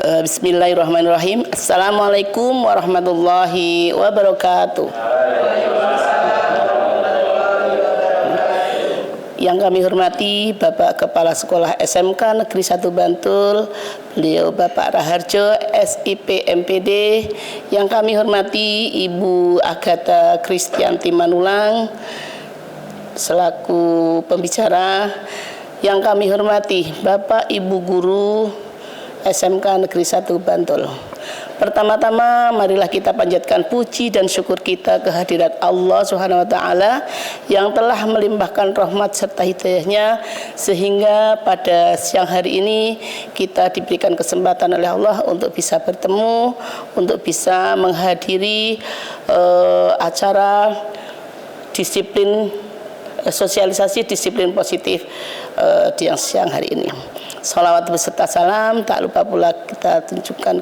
Bismillahirrahmanirrahim. Assalamualaikum warahmatullahi wabarakatuh. Yang kami hormati Bapak Kepala Sekolah SMK Negeri 1 Bantul, beliau Bapak Raharjo, SIP MPD. Yang kami hormati Ibu Agatha Kristianti Manulang selaku pembicara. Yang kami hormati Bapak Ibu Guru SMK Negeri 1 Bantul. Pertama-tama marilah kita panjatkan puji dan syukur kita kehadirat Allah Subhanahu wa taala yang telah melimpahkan rahmat serta hidayahnya sehingga pada siang hari ini kita diberikan kesempatan oleh Allah untuk bisa bertemu, untuk bisa menghadiri acara disiplin sosialisasi disiplin positif di siang hari ini. Salawat beserta salam tak lupa pula kita tunjukkan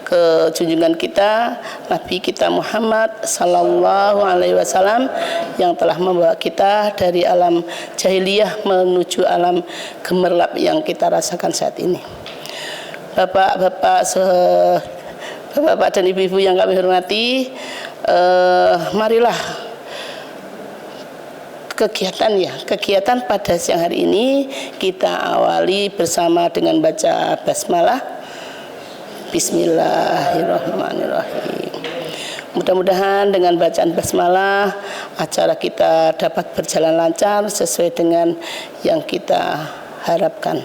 ke junjungan kita Nabi kita Muhammad sallallahu alaihi wasallam yang telah membawa kita dari alam jahiliyah menuju alam gemerlap yang kita rasakan saat ini. Bapak dan ibu-ibu yang kami hormati, marilah kegiatan pada siang hari ini kita awali bersama dengan baca basmalah. Bismillahirrahmanirrahim. Mudah-mudahan dengan bacaan basmalah acara kita dapat berjalan lancar sesuai dengan yang kita harapkan.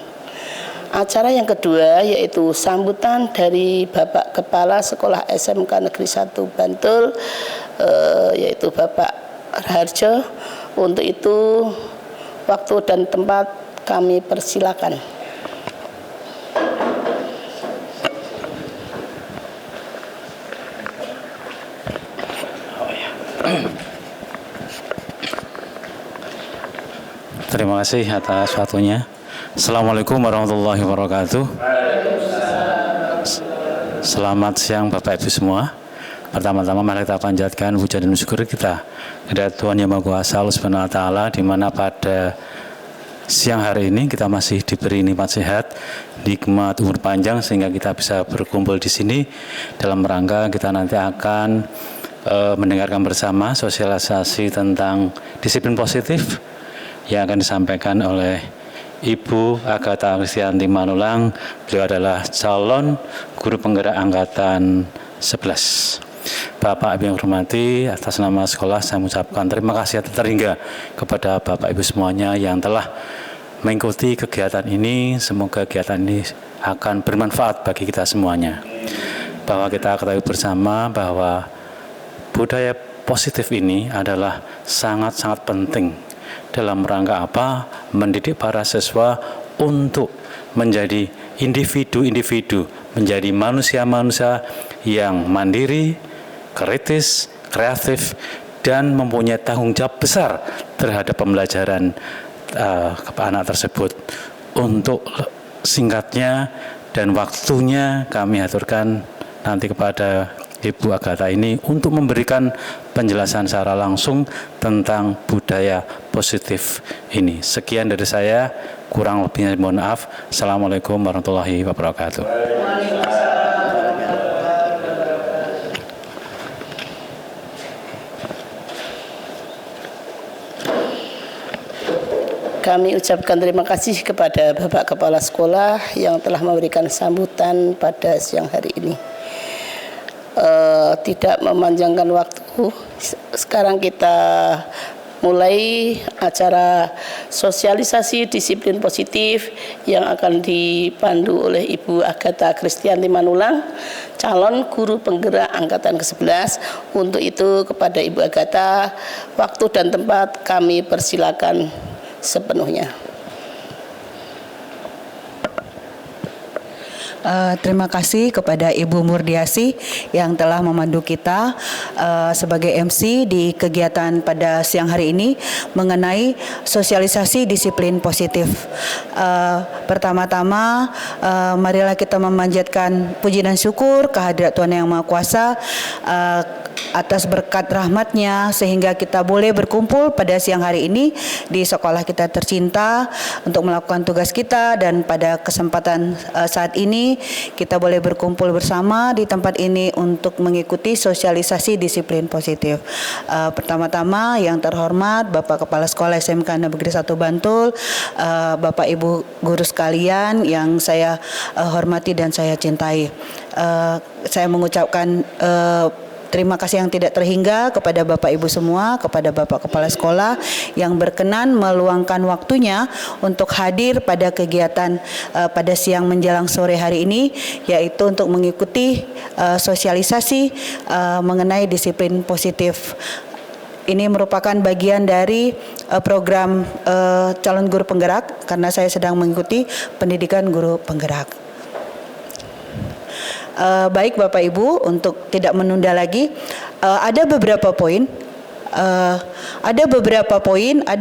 Acara yang kedua yaitu sambutan dari Bapak Kepala Sekolah SMK Negeri 1 Bantul, yaitu Bapak Raharjo. Untuk itu waktu dan tempat kami persilakan. Terima kasih atas waktunya. Assalamualaikum warahmatullahi wabarakatuh. Selamat siang Bapak Ibu semua. Pertama-tama mari kita panjatkan puja dan syukur kita kepada Tuhan Yang Maha Kuasa Allah Subhanahu wa taala, di mana pada siang hari ini kita masih diberi nikmat sehat, nikmat umur panjang sehingga kita bisa berkumpul di sini dalam rangka kita nanti akan mendengarkan bersama sosialisasi tentang disiplin positif yang akan disampaikan oleh Ibu Agatha Kristianti Manulang. Beliau adalah calon guru penggerak angkatan 11. Bapak Ibu yang hormati, atas nama sekolah saya mengucapkan terima kasih terhingga kepada Bapak Ibu semuanya yang telah mengikuti kegiatan ini. Semoga kegiatan ini akan bermanfaat bagi kita semuanya. Bahwa kita ketahui bersama bahwa budaya positif ini adalah sangat-sangat penting dalam rangka apa? Mendidik para siswa untuk menjadi individu-individu, menjadi manusia-manusia yang mandiri, kritis, kreatif, dan mempunyai tanggung jawab besar terhadap pembelajaran anak tersebut. Untuk singkatnya dan waktunya kami aturkan nanti kepada Ibu Agatha ini untuk memberikan penjelasan secara langsung tentang budaya positif ini. Sekian dari saya, kurang lebihnya mohon maaf. Assalamualaikum warahmatullahi wabarakatuh. Kami ucapkan terima kasih kepada Bapak Kepala Sekolah yang telah memberikan sambutan pada siang hari ini. Tidak memanjangkan waktu, sekarang kita mulai acara sosialisasi disiplin positif yang akan dipandu oleh Ibu Agatha Kristianti Manulang, calon guru penggerak angkatan ke-11. Untuk itu kepada Ibu Agatha, waktu dan tempat kami persilakan sepenuhnya. Terima kasih kepada Ibu Murdiasi yang telah memandu kita sebagai MC di kegiatan pada siang hari ini mengenai sosialisasi disiplin positif. Pertama-tama marilah kita memanjatkan puji dan syukur kehadirat Tuhan Yang Maha Kuasa atas berkat rahmat-Nya sehingga kita boleh berkumpul pada siang hari ini di sekolah kita tercinta untuk melakukan tugas kita, dan pada kesempatan saat ini kita boleh berkumpul bersama di tempat ini untuk mengikuti sosialisasi disiplin positif. Pertama-tama yang terhormat Bapak Kepala Sekolah SMK Negeri 1 Bantul, Bapak Ibu guru sekalian yang saya hormati dan saya cintai. Saya mengucapkan terima kasih yang tidak terhingga kepada Bapak Ibu semua, kepada Bapak Kepala Sekolah yang berkenan meluangkan waktunya untuk hadir pada kegiatan pada siang menjelang sore hari ini, yaitu untuk mengikuti sosialisasi mengenai disiplin positif. Ini merupakan bagian dari program calon guru penggerak karena saya sedang mengikuti pendidikan guru penggerak. Baik Bapak Ibu, untuk tidak menunda lagi, ada beberapa poin, ada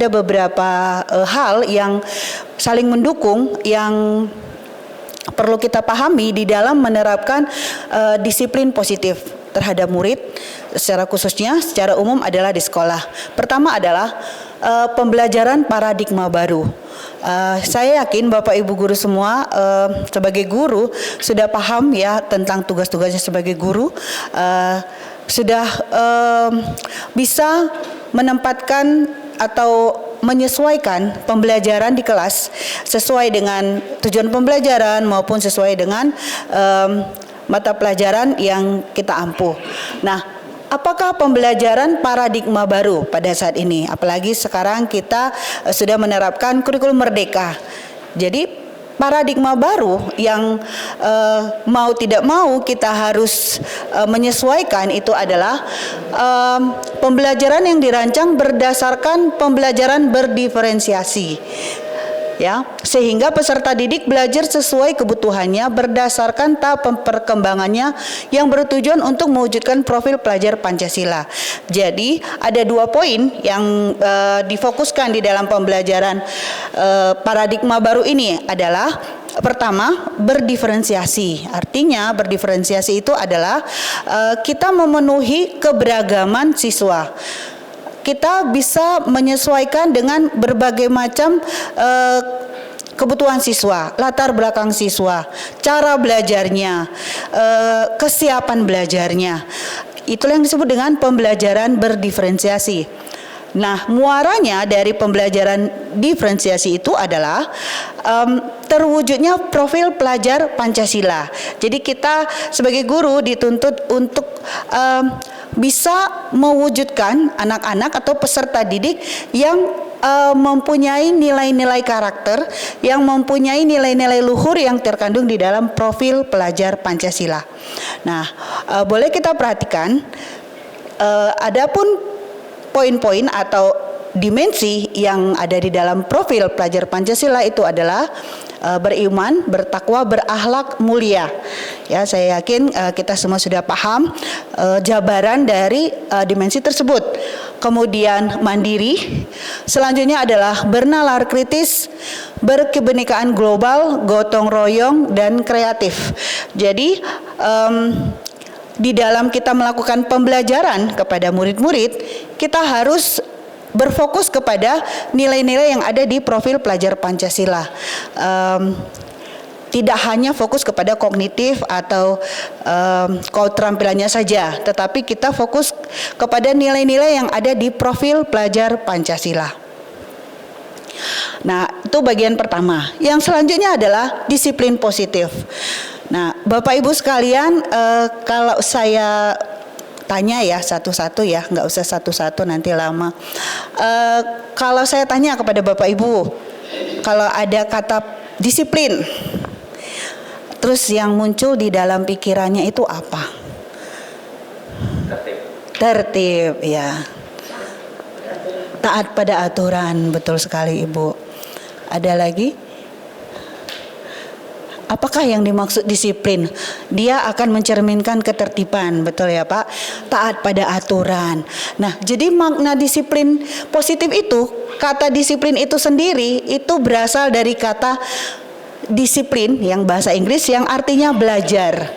beberapa hal yang saling mendukung yang perlu kita pahami di dalam menerapkan disiplin positif terhadap murid, secara khususnya secara umum adalah di sekolah. Pertama adalah pembelajaran paradigma baru. Saya yakin Bapak Ibu guru semua sebagai guru sudah paham ya tentang tugas-tugasnya sebagai guru, sudah bisa menempatkan atau menyesuaikan pembelajaran di kelas sesuai dengan tujuan pembelajaran maupun sesuai dengan mata pelajaran yang kita ampuh. Nah, apakah pembelajaran paradigma baru pada saat ini? Apalagi sekarang kita sudah menerapkan kurikulum merdeka. Jadi paradigma baru yang mau tidak mau kita harus menyesuaikan itu adalah pembelajaran yang dirancang berdasarkan pembelajaran berdiferensiasi. Ya, sehingga peserta didik belajar sesuai kebutuhannya berdasarkan tahap perkembangannya yang bertujuan untuk mewujudkan profil pelajar Pancasila. Jadi ada 2 poin yang difokuskan di dalam pembelajaran paradigma baru ini adalah pertama, berdiferensiasi. Artinya berdiferensiasi itu adalah kita memenuhi keberagaman siswa. Kita bisa menyesuaikan dengan berbagai macam kebutuhan siswa, latar belakang siswa, cara belajarnya, kesiapan belajarnya. Itulah yang disebut dengan pembelajaran berdiferensiasi. Nah, muaranya dari pembelajaran diferensiasi itu adalah terwujudnya profil pelajar Pancasila. Jadi kita sebagai guru dituntut untuk bisa mewujudkan anak-anak atau peserta didik yang mempunyai nilai-nilai karakter, yang mempunyai nilai-nilai luhur yang terkandung di dalam profil pelajar Pancasila. Nah, boleh kita perhatikan, adapun poin-poin atau dimensi yang ada di dalam profil pelajar Pancasila itu adalah beriman, bertakwa, berakhlak mulia. Ya, saya yakin kita semua sudah paham jabaran dari dimensi tersebut. Kemudian mandiri, selanjutnya adalah bernalar kritis, berkebinekaan global, gotong royong, dan kreatif. Jadi di dalam kita melakukan pembelajaran kepada murid-murid, kita harus berfokus kepada nilai-nilai yang ada di profil pelajar Pancasila. Tidak hanya fokus kepada kognitif atau keterampilannya saja, tetapi kita fokus kepada nilai-nilai yang ada di profil pelajar Pancasila. Nah, itu bagian pertama. Yang selanjutnya adalah disiplin positif. Nah, Bapak Ibu sekalian, kalau saya tanya ya satu-satu ya, nggak usah satu-satu nanti lama. Kalau saya tanya kepada Bapak Ibu, kalau ada kata disiplin, terus yang muncul di dalam pikirannya itu apa? Tertib, ya. Taat pada aturan, betul sekali Ibu. Ada lagi? Apakah yang dimaksud disiplin? Dia akan mencerminkan ketertiban, betul ya Pak? Taat pada aturan. Nah, jadi makna disiplin positif itu, kata disiplin itu sendiri, itu berasal dari kata disiplin yang bahasa Inggris yang artinya belajar.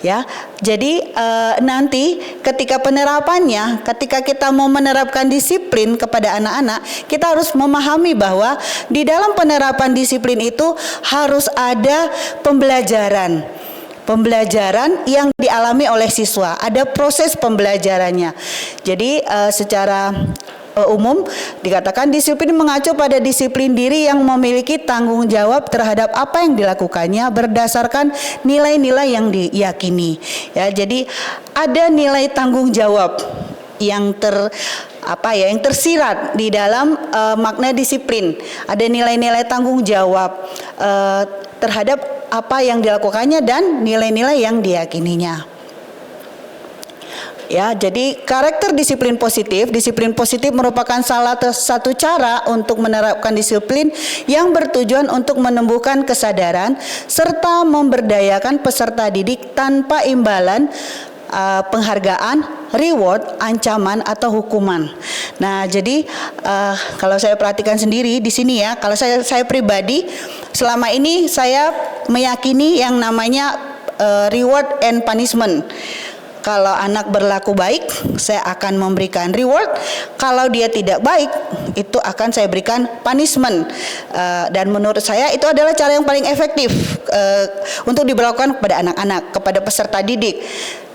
Ya, jadi nanti ketika penerapannya, ketika kita mau menerapkan disiplin kepada anak-anak, kita harus memahami bahwa di dalam penerapan disiplin itu harus ada pembelajaran yang dialami oleh siswa, ada proses pembelajarannya. Jadi secara umum dikatakan disiplin mengacu pada disiplin diri yang memiliki tanggung jawab terhadap apa yang dilakukannya berdasarkan nilai-nilai yang diyakini. Ya, jadi ada nilai tanggung jawab yang yang tersirat di dalam makna disiplin. Ada nilai-nilai tanggung jawab terhadap apa yang dilakukannya dan nilai-nilai yang diyakininya. Ya, jadi karakter disiplin positif merupakan salah satu cara untuk menerapkan disiplin yang bertujuan untuk menumbuhkan kesadaran serta memberdayakan peserta didik tanpa imbalan, penghargaan, reward, ancaman atau hukuman. Nah, jadi kalau saya perhatikan sendiri di sini ya, kalau saya pribadi selama ini saya meyakini yang namanya reward and punishment. Kalau anak berlaku baik, saya akan memberikan reward. Kalau dia tidak baik, itu akan saya berikan punishment. Dan menurut saya itu adalah cara yang paling efektif untuk diberlakukan kepada anak-anak, kepada peserta didik.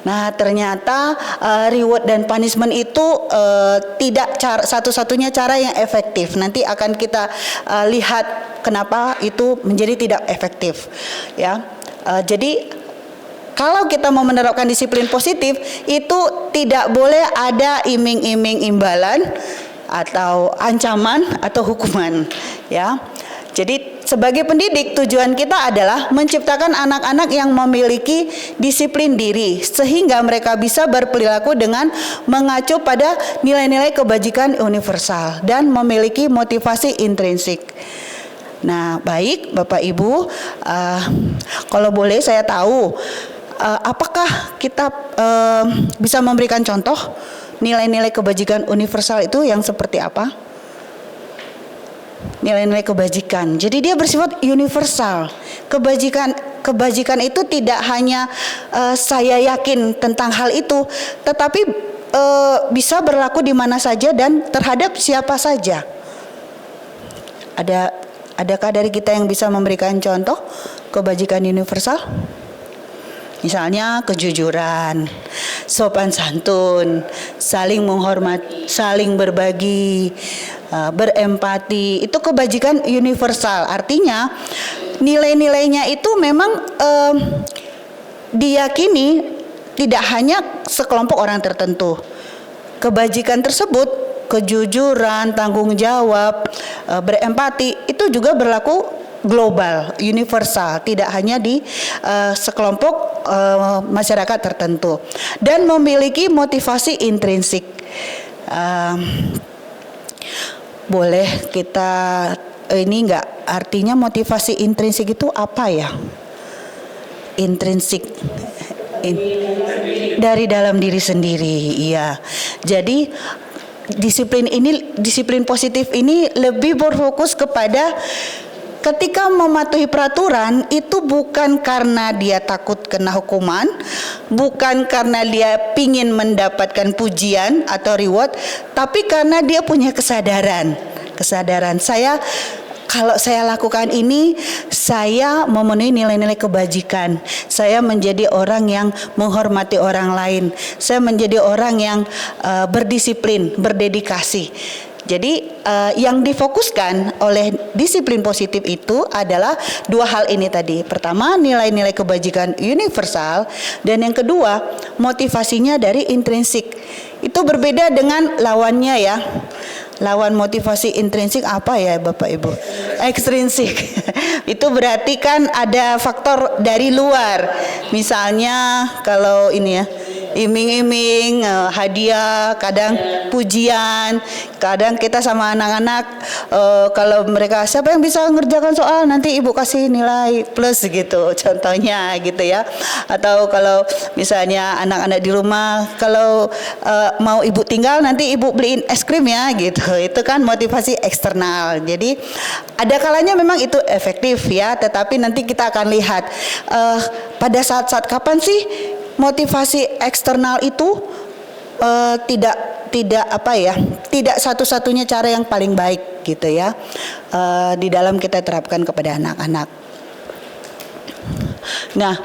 Nah, ternyata reward dan punishment itu tidak satu-satunya cara yang efektif. Nanti akan kita lihat kenapa itu menjadi tidak efektif. Ya, jadi kalau kita mau menerapkan disiplin positif, itu tidak boleh ada iming-iming imbalan atau ancaman atau hukuman, ya. Jadi sebagai pendidik tujuan kita adalah menciptakan anak-anak yang memiliki disiplin diri sehingga mereka bisa berperilaku dengan mengacu pada nilai-nilai kebajikan universal dan memiliki motivasi intrinsik. Nah, baik Bapak Ibu, kalau boleh saya tahu apakah kita bisa memberikan contoh nilai-nilai kebajikan universal itu yang seperti apa? Nilai-nilai kebajikan. Jadi dia bersifat universal. Kebajikan itu tidak hanya saya yakin tentang hal itu, tetapi bisa berlaku di mana saja dan terhadap siapa saja. Adakah dari kita yang bisa memberikan contoh kebajikan universal? Misalnya kejujuran, sopan santun, saling menghormati, saling berbagi, berempati. Itu kebajikan universal. Artinya nilai-nilainya itu memang diyakini tidak hanya sekelompok orang tertentu. Kebajikan tersebut, kejujuran, tanggung jawab, berempati, itu juga berlaku global, universal, tidak hanya di sekelompok masyarakat tertentu, dan memiliki motivasi intrinsik. Boleh kita ini enggak, artinya motivasi intrinsik itu apa ya? Intrinsik dari dalam diri sendiri, iya. Jadi disiplin positif ini lebih berfokus kepada ketika mematuhi peraturan itu bukan karena dia takut kena hukuman, bukan karena dia pingin mendapatkan pujian atau reward, tapi karena dia punya kesadaran. Kalau saya lakukan ini, saya memenuhi nilai-nilai kebajikan. Saya menjadi orang yang menghormati orang lain. Saya menjadi orang yang berdisiplin, berdedikasi. Jadi yang difokuskan oleh disiplin positif itu adalah dua hal ini tadi. Pertama, nilai-nilai kebajikan universal, dan yang kedua, motivasinya dari intrinsik. Itu berbeda dengan lawannya ya. Lawan motivasi intrinsik apa ya Bapak Ibu? Ekstrinsik. Itu berarti kan ada faktor dari luar. Misalnya kalau ini ya, iming-iming, hadiah, kadang pujian, kadang kita sama anak-anak kalau mereka siapa yang bisa mengerjakan soal nanti ibu kasih nilai plus gitu, contohnya gitu ya. Atau kalau misalnya anak-anak di rumah kalau mau ibu tinggal nanti ibu beliin es krim ya gitu, itu kan motivasi eksternal. Jadi ada kalanya memang itu efektif ya, tetapi nanti kita akan lihat pada saat-saat kapan sih motivasi eksternal itu tidak satu-satunya cara yang paling baik gitu ya, di dalam kita terapkan kepada anak-anak. Nah,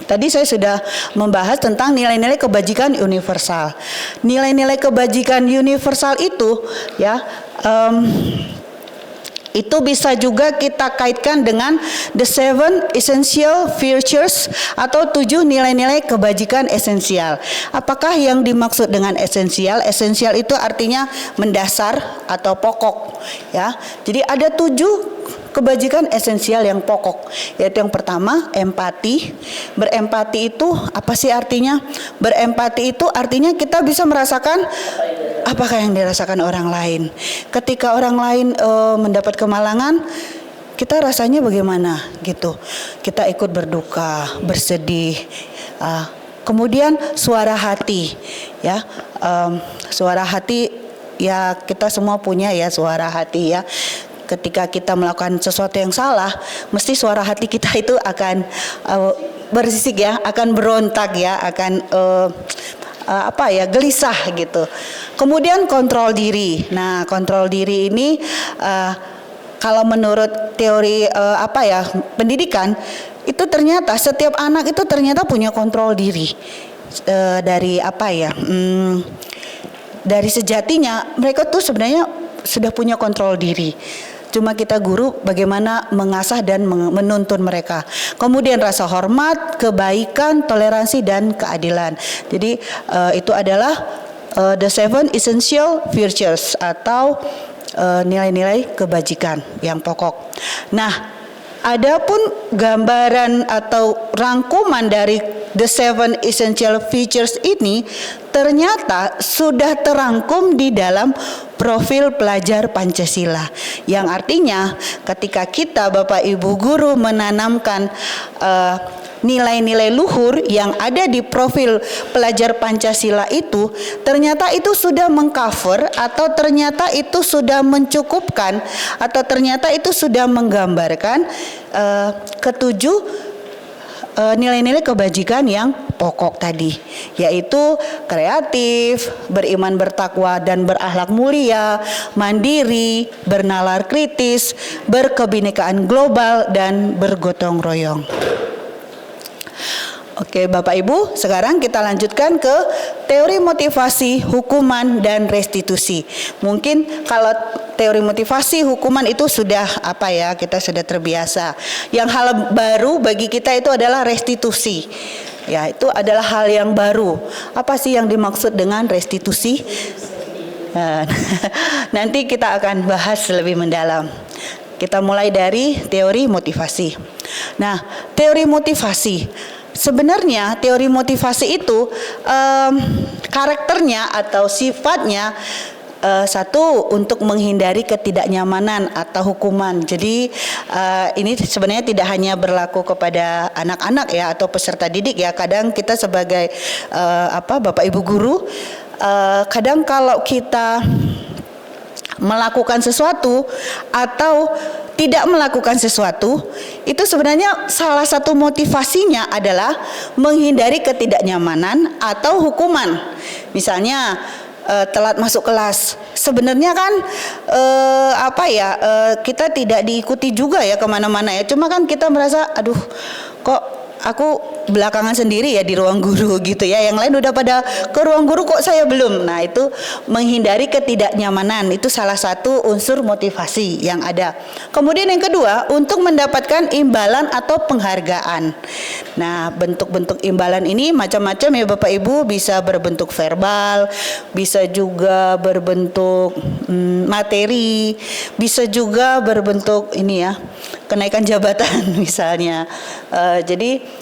tadi saya sudah membahas tentang nilai-nilai kebajikan universal. Nilai-nilai kebajikan universal itu ya, itu bisa juga kita kaitkan dengan the 7 essential virtues atau 7 nilai-nilai kebajikan esensial. Apakah yang dimaksud dengan esensial? Esensial itu artinya mendasar atau pokok ya. Jadi ada 7 kebajikan esensial yang pokok, yaitu yang pertama empati. Berempati itu apa sih artinya? Berempati itu artinya kita bisa merasakan apakah yang dirasakan orang lain. Ketika orang lain mendapat kemalangan, kita rasanya bagaimana gitu. Kita ikut berduka, bersedih. Kemudian suara hati ya, suara hati ya, kita semua punya ya suara hati ya. Ketika kita melakukan sesuatu yang salah, mesti suara hati kita itu akan bersisik ya, akan berontak ya, akan gelisah gitu. Kemudian kontrol diri. Nah, kontrol diri ini kalau menurut teori pendidikan, itu ternyata setiap anak itu ternyata punya kontrol diri. Dari sejatinya mereka tuh sebenarnya sudah punya kontrol diri. Cuma kita guru bagaimana mengasah dan menuntun mereka. Kemudian rasa hormat, kebaikan, toleransi dan keadilan. Jadi itu adalah the 7 essential virtues atau nilai-nilai kebajikan yang pokok. Nah, adapun gambaran atau rangkuman dari the 7 essential features ini ternyata sudah terangkum di dalam profil pelajar Pancasila, yang artinya ketika kita Bapak Ibu guru menanamkan nilai-nilai luhur yang ada di profil pelajar Pancasila itu, ternyata itu sudah mengcover atau ternyata itu sudah mencukupkan atau ternyata itu sudah menggambarkan ketujuh nilai-nilai kebajikan yang pokok tadi, yaitu kreatif, beriman, bertakwa dan berakhlak mulia, mandiri, bernalar kritis, berkebinekaan global dan bergotong royong. Oke Bapak Ibu, sekarang kita lanjutkan ke teori motivasi, hukuman, dan restitusi. Mungkin kalau teori motivasi, hukuman itu sudah kita sudah terbiasa. Yang hal baru bagi kita itu adalah restitusi. Ya, itu adalah hal yang baru. Apa sih yang dimaksud dengan restitusi? Nanti kita akan bahas lebih mendalam. Kita mulai dari teori motivasi. Nah, teori motivasi. Sebenarnya teori motivasi itu karakternya atau sifatnya satu, untuk menghindari ketidaknyamanan atau hukuman. Jadi ini sebenarnya tidak hanya berlaku kepada anak-anak ya atau peserta didik ya. Kadang kita sebagai Bapak Ibu guru, kadang kalau kita melakukan sesuatu atau tidak melakukan sesuatu, itu sebenarnya salah satu motivasinya adalah menghindari ketidaknyamanan atau hukuman. Misalnya telat masuk kelas, sebenarnya kan kita tidak diikuti juga ya kemana-mana ya, cuma kan kita merasa aduh kok aku belakangan sendiri ya di ruang guru gitu ya, yang lain udah pada ke ruang guru kok saya belum. Nah, itu menghindari ketidaknyamanan, itu salah satu unsur motivasi yang ada. Kemudian yang kedua, untuk mendapatkan imbalan atau penghargaan. Nah, bentuk-bentuk imbalan ini macam-macam ya Bapak Ibu, bisa berbentuk verbal, bisa juga berbentuk materi, bisa juga berbentuk ini ya, kenaikan jabatan misalnya. Jadi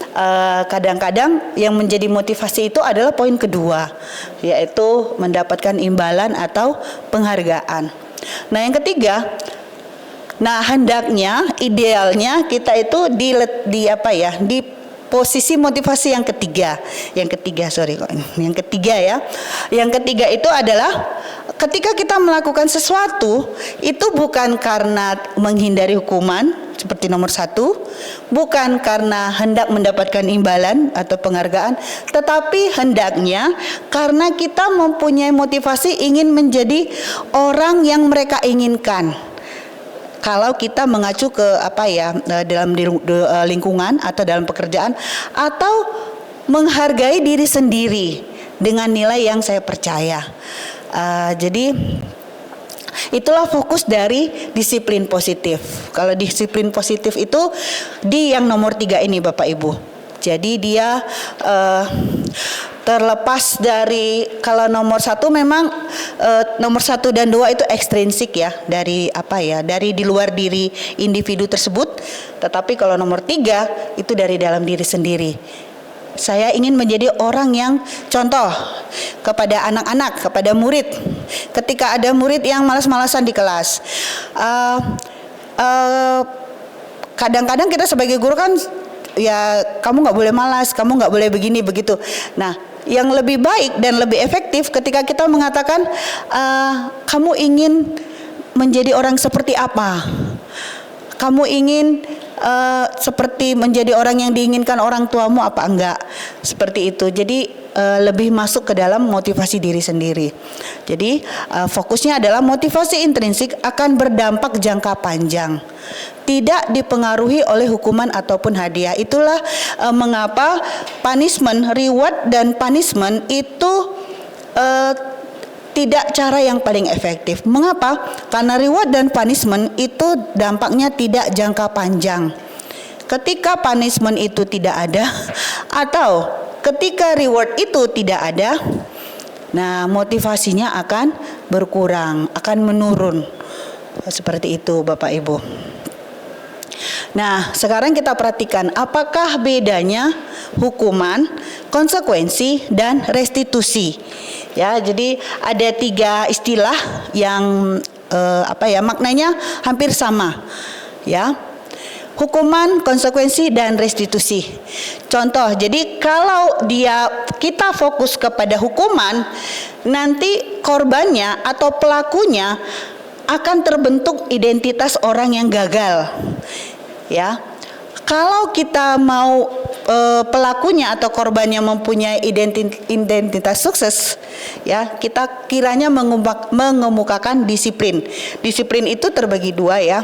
kadang-kadang yang menjadi motivasi itu adalah poin kedua, yaitu mendapatkan imbalan atau penghargaan. Nah, yang ketiga, hendaknya, idealnya kita itu di posisi motivasi yang ketiga ya. Yang ketiga itu adalah ketika kita melakukan sesuatu itu bukan karena menghindari hukuman, seperti nomor 1, bukan karena hendak mendapatkan imbalan atau penghargaan, tetapi hendaknya karena kita mempunyai motivasi ingin menjadi orang yang mereka inginkan. Kalau kita mengacu ke dalam lingkungan atau dalam pekerjaan, atau menghargai diri sendiri dengan nilai yang saya percaya. Jadi itulah fokus dari disiplin positif. Kalau disiplin positif itu di yang nomor 3 ini Bapak Ibu. Jadi dia terlepas dari, kalau nomor 1 memang nomor 1 dan 2 itu ekstrinsik ya, dari dari di luar diri individu tersebut. Tetapi kalau nomor 3 itu dari dalam diri sendiri. Saya ingin menjadi orang yang contoh kepada anak-anak, kepada murid. Ketika ada murid yang malas-malasan di kelas, kadang-kadang kita sebagai guru kan, ya kamu nggak boleh malas, kamu nggak boleh begini begitu. Nah, yang lebih baik dan lebih efektif ketika kita mengatakan, kamu ingin menjadi orang seperti apa? Kamu ingin seperti menjadi orang yang diinginkan orang tuamu apa enggak? Seperti itu. Jadi lebih masuk ke dalam motivasi diri sendiri. Jadi fokusnya adalah motivasi intrinsik akan berdampak jangka panjang, tidak dipengaruhi oleh hukuman ataupun hadiah. Itulah mengapa punishment, reward dan punishment itu tidak cara yang paling efektif. Mengapa? Karena reward dan punishment itu dampaknya tidak jangka panjang. Ketika punishment itu tidak ada, atau ketika reward itu tidak ada, nah motivasinya akan berkurang, akan menurun. Seperti itu Bapak Ibu. Nah, sekarang kita perhatikan apakah bedanya hukuman, konsekuensi, dan restitusi. Ya, jadi ada 3 istilah yang maknanya hampir sama. Ya, hukuman, konsekuensi, dan restitusi. Contoh, jadi kalau kita fokus kepada hukuman, nanti korbannya atau pelakunya akan terbentuk identitas orang yang gagal. Ya, kalau kita mau pelakunya atau korbannya mempunyai identitas sukses, ya kita kiranya mengemukakan disiplin. Disiplin itu terbagi 2 ya,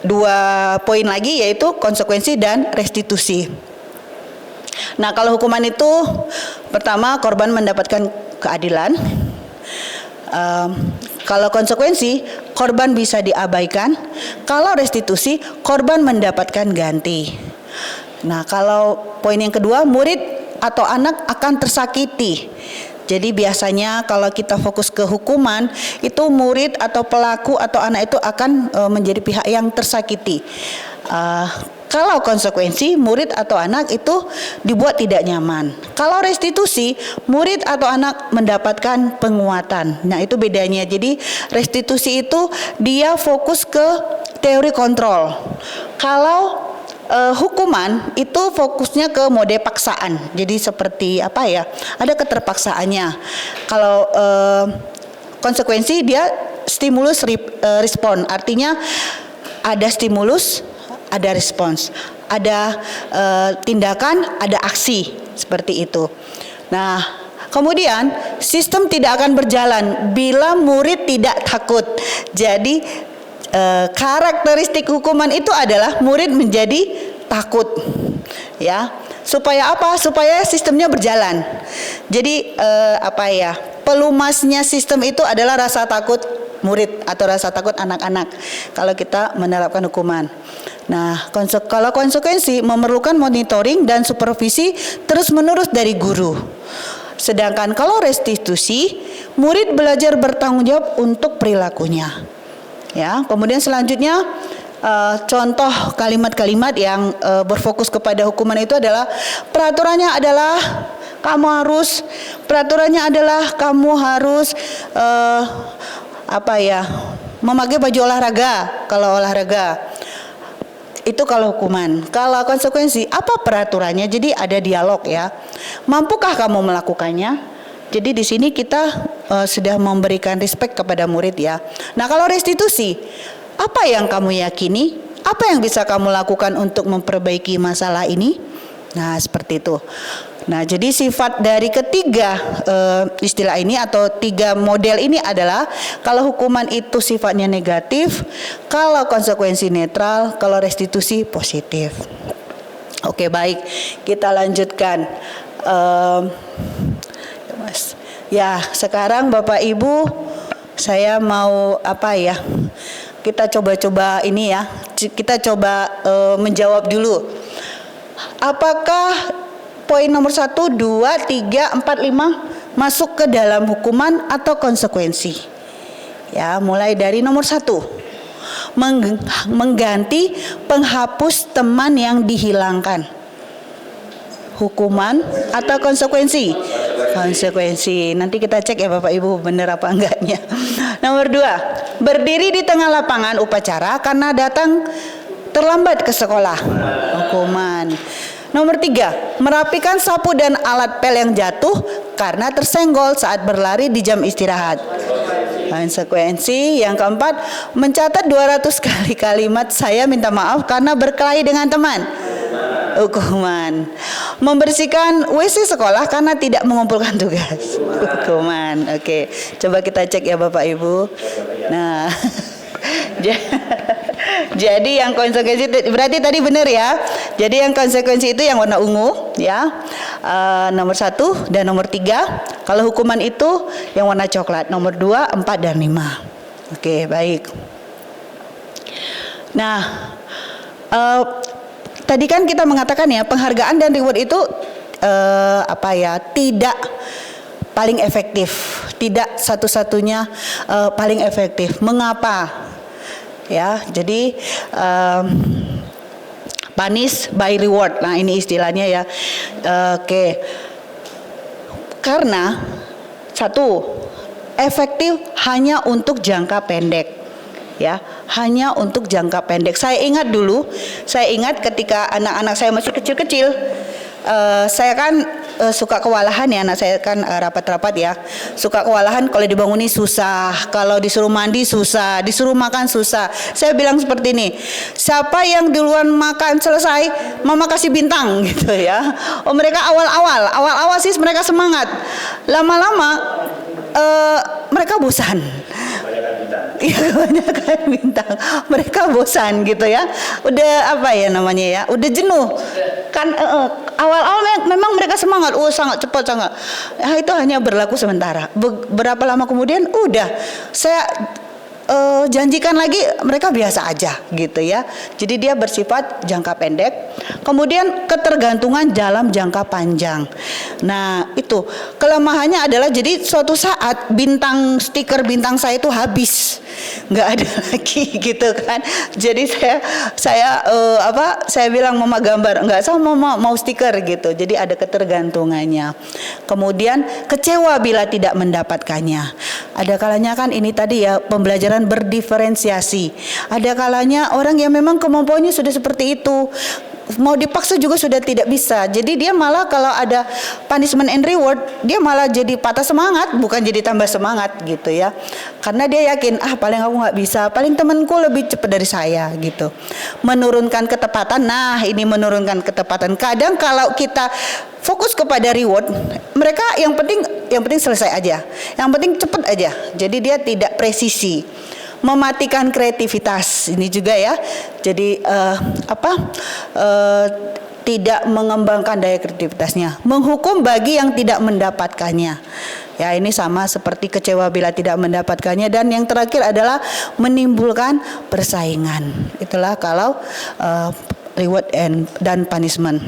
2 poin lagi, yaitu konsekuensi dan restitusi. Nah, kalau hukuman itu pertama korban mendapatkan keadilan. Kalau konsekuensi, korban bisa diabaikan. Kalau restitusi, korban mendapatkan ganti. Nah, kalau poin yang kedua, murid atau anak akan tersakiti. Jadi biasanya kalau kita fokus ke hukuman, itu murid atau pelaku atau anak itu akan menjadi pihak yang tersakiti. Kalau konsekuensi, murid atau anak itu dibuat tidak nyaman. Kalau restitusi, murid atau anak mendapatkan penguatan. Nah, itu bedanya. Jadi restitusi itu dia fokus ke teori kontrol. Kalau hukuman itu fokusnya ke mode paksaan. Jadi seperti ada keterpaksaannya. Kalau konsekuensi dia stimulus respon. Artinya ada stimulus, ada respons, ada tindakan, ada aksi, seperti itu. Nah, kemudian sistem tidak akan berjalan bila murid tidak takut. Jadi karakteristik hukuman itu adalah murid menjadi takut, ya. Supaya apa? Supaya sistemnya berjalan. Jadi pelumasnya sistem itu adalah rasa takut murid atau rasa takut anak-anak kalau kita menerapkan hukuman. Nah, kalau konsekuensi memerlukan monitoring dan supervisi terus-menerus dari guru. Sedangkan kalau restitusi, murid belajar bertanggung jawab untuk perilakunya. Ya, kemudian selanjutnya contoh kalimat-kalimat yang berfokus kepada hukuman itu adalah peraturannya adalah kamu harus memakai baju olahraga kalau olahraga. Itu kalau hukuman. Kalau konsekuensi, apa peraturannya? Jadi ada dialog ya. Mampukah kamu melakukannya? Jadi di sini kita sudah memberikan respect kepada murid ya. Nah, kalau restitusi, Apa yang kamu yakini? Apa yang bisa kamu lakukan untuk memperbaiki masalah ini? Nah, seperti itu. Nah, jadi sifat dari ketiga istilah ini atau tiga model ini adalah kalau hukuman itu sifatnya negatif, kalau konsekuensi netral, kalau restitusi positif. Oke, baik, kita lanjutkan. Mas, ya sekarang Bapak Ibu, saya mau apa ya? Kita coba-coba ini ya. Kita coba menjawab dulu. Apakah poin nomor 1, 2, 3, 4, 5 masuk ke dalam hukuman atau konsekuensi? Ya, mulai dari nomor 1. Mengganti penghapus teman yang dihilangkan. Hukuman atau konsekuensi? Konsekuensi. Nanti kita cek ya Bapak Ibu benar apa enggaknya. Nomor 2. Berdiri di tengah lapangan upacara karena datang terlambat ke sekolah. Hukuman. Nomor 3, merapikan sapu dan alat pel yang jatuh karena tersenggol saat berlari di jam istirahat. Konsekuensi. Yang keempat, mencatat 200 kali kalimat saya minta maaf karena berkelahi dengan teman. Hukuman. Membersihkan WC sekolah karena tidak mengumpulkan tugas. Hukuman. Oke, coba kita cek ya Bapak Ibu. Nah, jadi yang konsekuensi berarti tadi benar ya. Jadi yang konsekuensi itu yang warna ungu ya. Nomor 1 dan nomor 3. Kalau hukuman itu yang warna coklat. Nomor 2, 4 dan 5. Oke, baik. Nah, tadi kan kita mengatakan ya penghargaan dan reward itu tidak paling efektif, tidak satu-satunya paling efektif. Mengapa? Ya, jadi punish by reward. Nah, ini istilahnya ya. Oke. Karena satu, efektif hanya untuk jangka pendek. Ya, hanya untuk jangka pendek. Saya ingat ketika anak-anak saya masih kecil-kecil, saya kan suka kewalahan ya, anak saya kan rapat-rapat ya, suka kewalahan kalau dibangunin susah, kalau disuruh mandi susah, disuruh makan susah. Saya bilang seperti ini, siapa yang duluan makan selesai, mama kasih bintang gitu ya. Oh, mereka awal-awal sih mereka semangat, lama-lama mereka bosan. Iya, kebanyakan bintang. Mereka bosan gitu ya. Udah apa ya namanya ya? Udah jenuh. Kan awal-awal memang mereka semangat. Sangat cepat sangat. Itu hanya berlaku sementara. Berapa lama kemudian udah saya janjikan lagi mereka biasa aja gitu ya. Jadi dia bersifat jangka pendek. Kemudian ketergantungan dalam jangka panjang. Nah, itu kelemahannya adalah jadi suatu saat stiker bintang saya itu habis. Nggak ada lagi gitu kan. Jadi saya bilang mama gambar, nggak sama mau stiker gitu. Jadi ada ketergantungannya. Kemudian kecewa bila tidak mendapatkannya. Ada kalanya kan ini tadi ya pembelajaran berdiferensiasi. Ada kalanya orang yang memang kemampuannya sudah seperti itu, mau dipaksa juga sudah tidak bisa. Jadi dia malah kalau ada punishment and reward, dia malah jadi patah semangat, bukan jadi tambah semangat gitu ya. Karena dia yakin, paling aku nggak bisa, paling temanku lebih cepat dari saya gitu. Menurunkan ketepatan. Nah, ini menurunkan ketepatan. Kadang kalau kita fokus kepada reward, mereka yang penting selesai aja, yang penting cepat aja. Jadi dia tidak presisi. Mematikan kreativitas ini juga ya. Jadi tidak mengembangkan daya kreativitasnya. Menghukum bagi yang tidak mendapatkannya. Ya, ini sama seperti kecewa bila tidak mendapatkannya. Dan yang terakhir adalah menimbulkan persaingan. Itulah kalau reward dan punishment.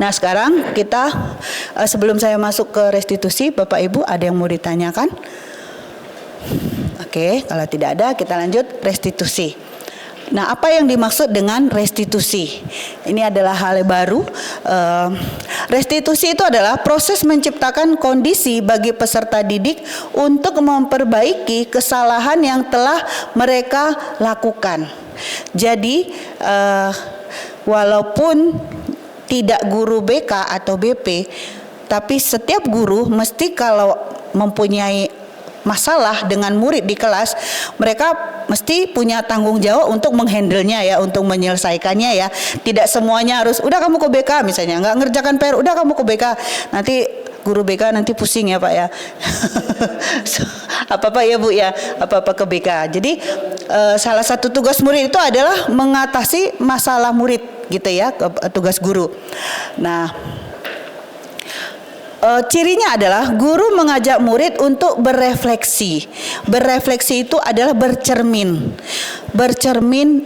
Nah, sekarang kita sebelum saya masuk ke restitusi, Bapak Ibu ada yang mau ditanyakan? Oke, kalau tidak ada kita lanjut restitusi. Nah, apa yang dimaksud dengan restitusi? Ini adalah hal yang baru. Restitusi itu adalah proses menciptakan kondisi bagi peserta didik untuk memperbaiki kesalahan yang telah mereka lakukan. Jadi, walaupun tidak guru BK atau BP, tapi setiap guru mesti kalau mempunyai masalah dengan murid di kelas, mereka mesti punya tanggung jawab untuk menghandlenya ya, untuk menyelesaikannya ya. Tidak semuanya harus udah kamu ke BK misalnya, nggak ngerjakan PR udah kamu ke BK, nanti guru BK nanti pusing ya Pak ya. Apa-apa ya Bu ya, apa-apa ke BK. Jadi salah satu tugas murid itu adalah mengatasi masalah murid gitu ya, tugas guru. Nah, cirinya adalah guru mengajak murid untuk berefleksi. Berefleksi itu adalah bercermin,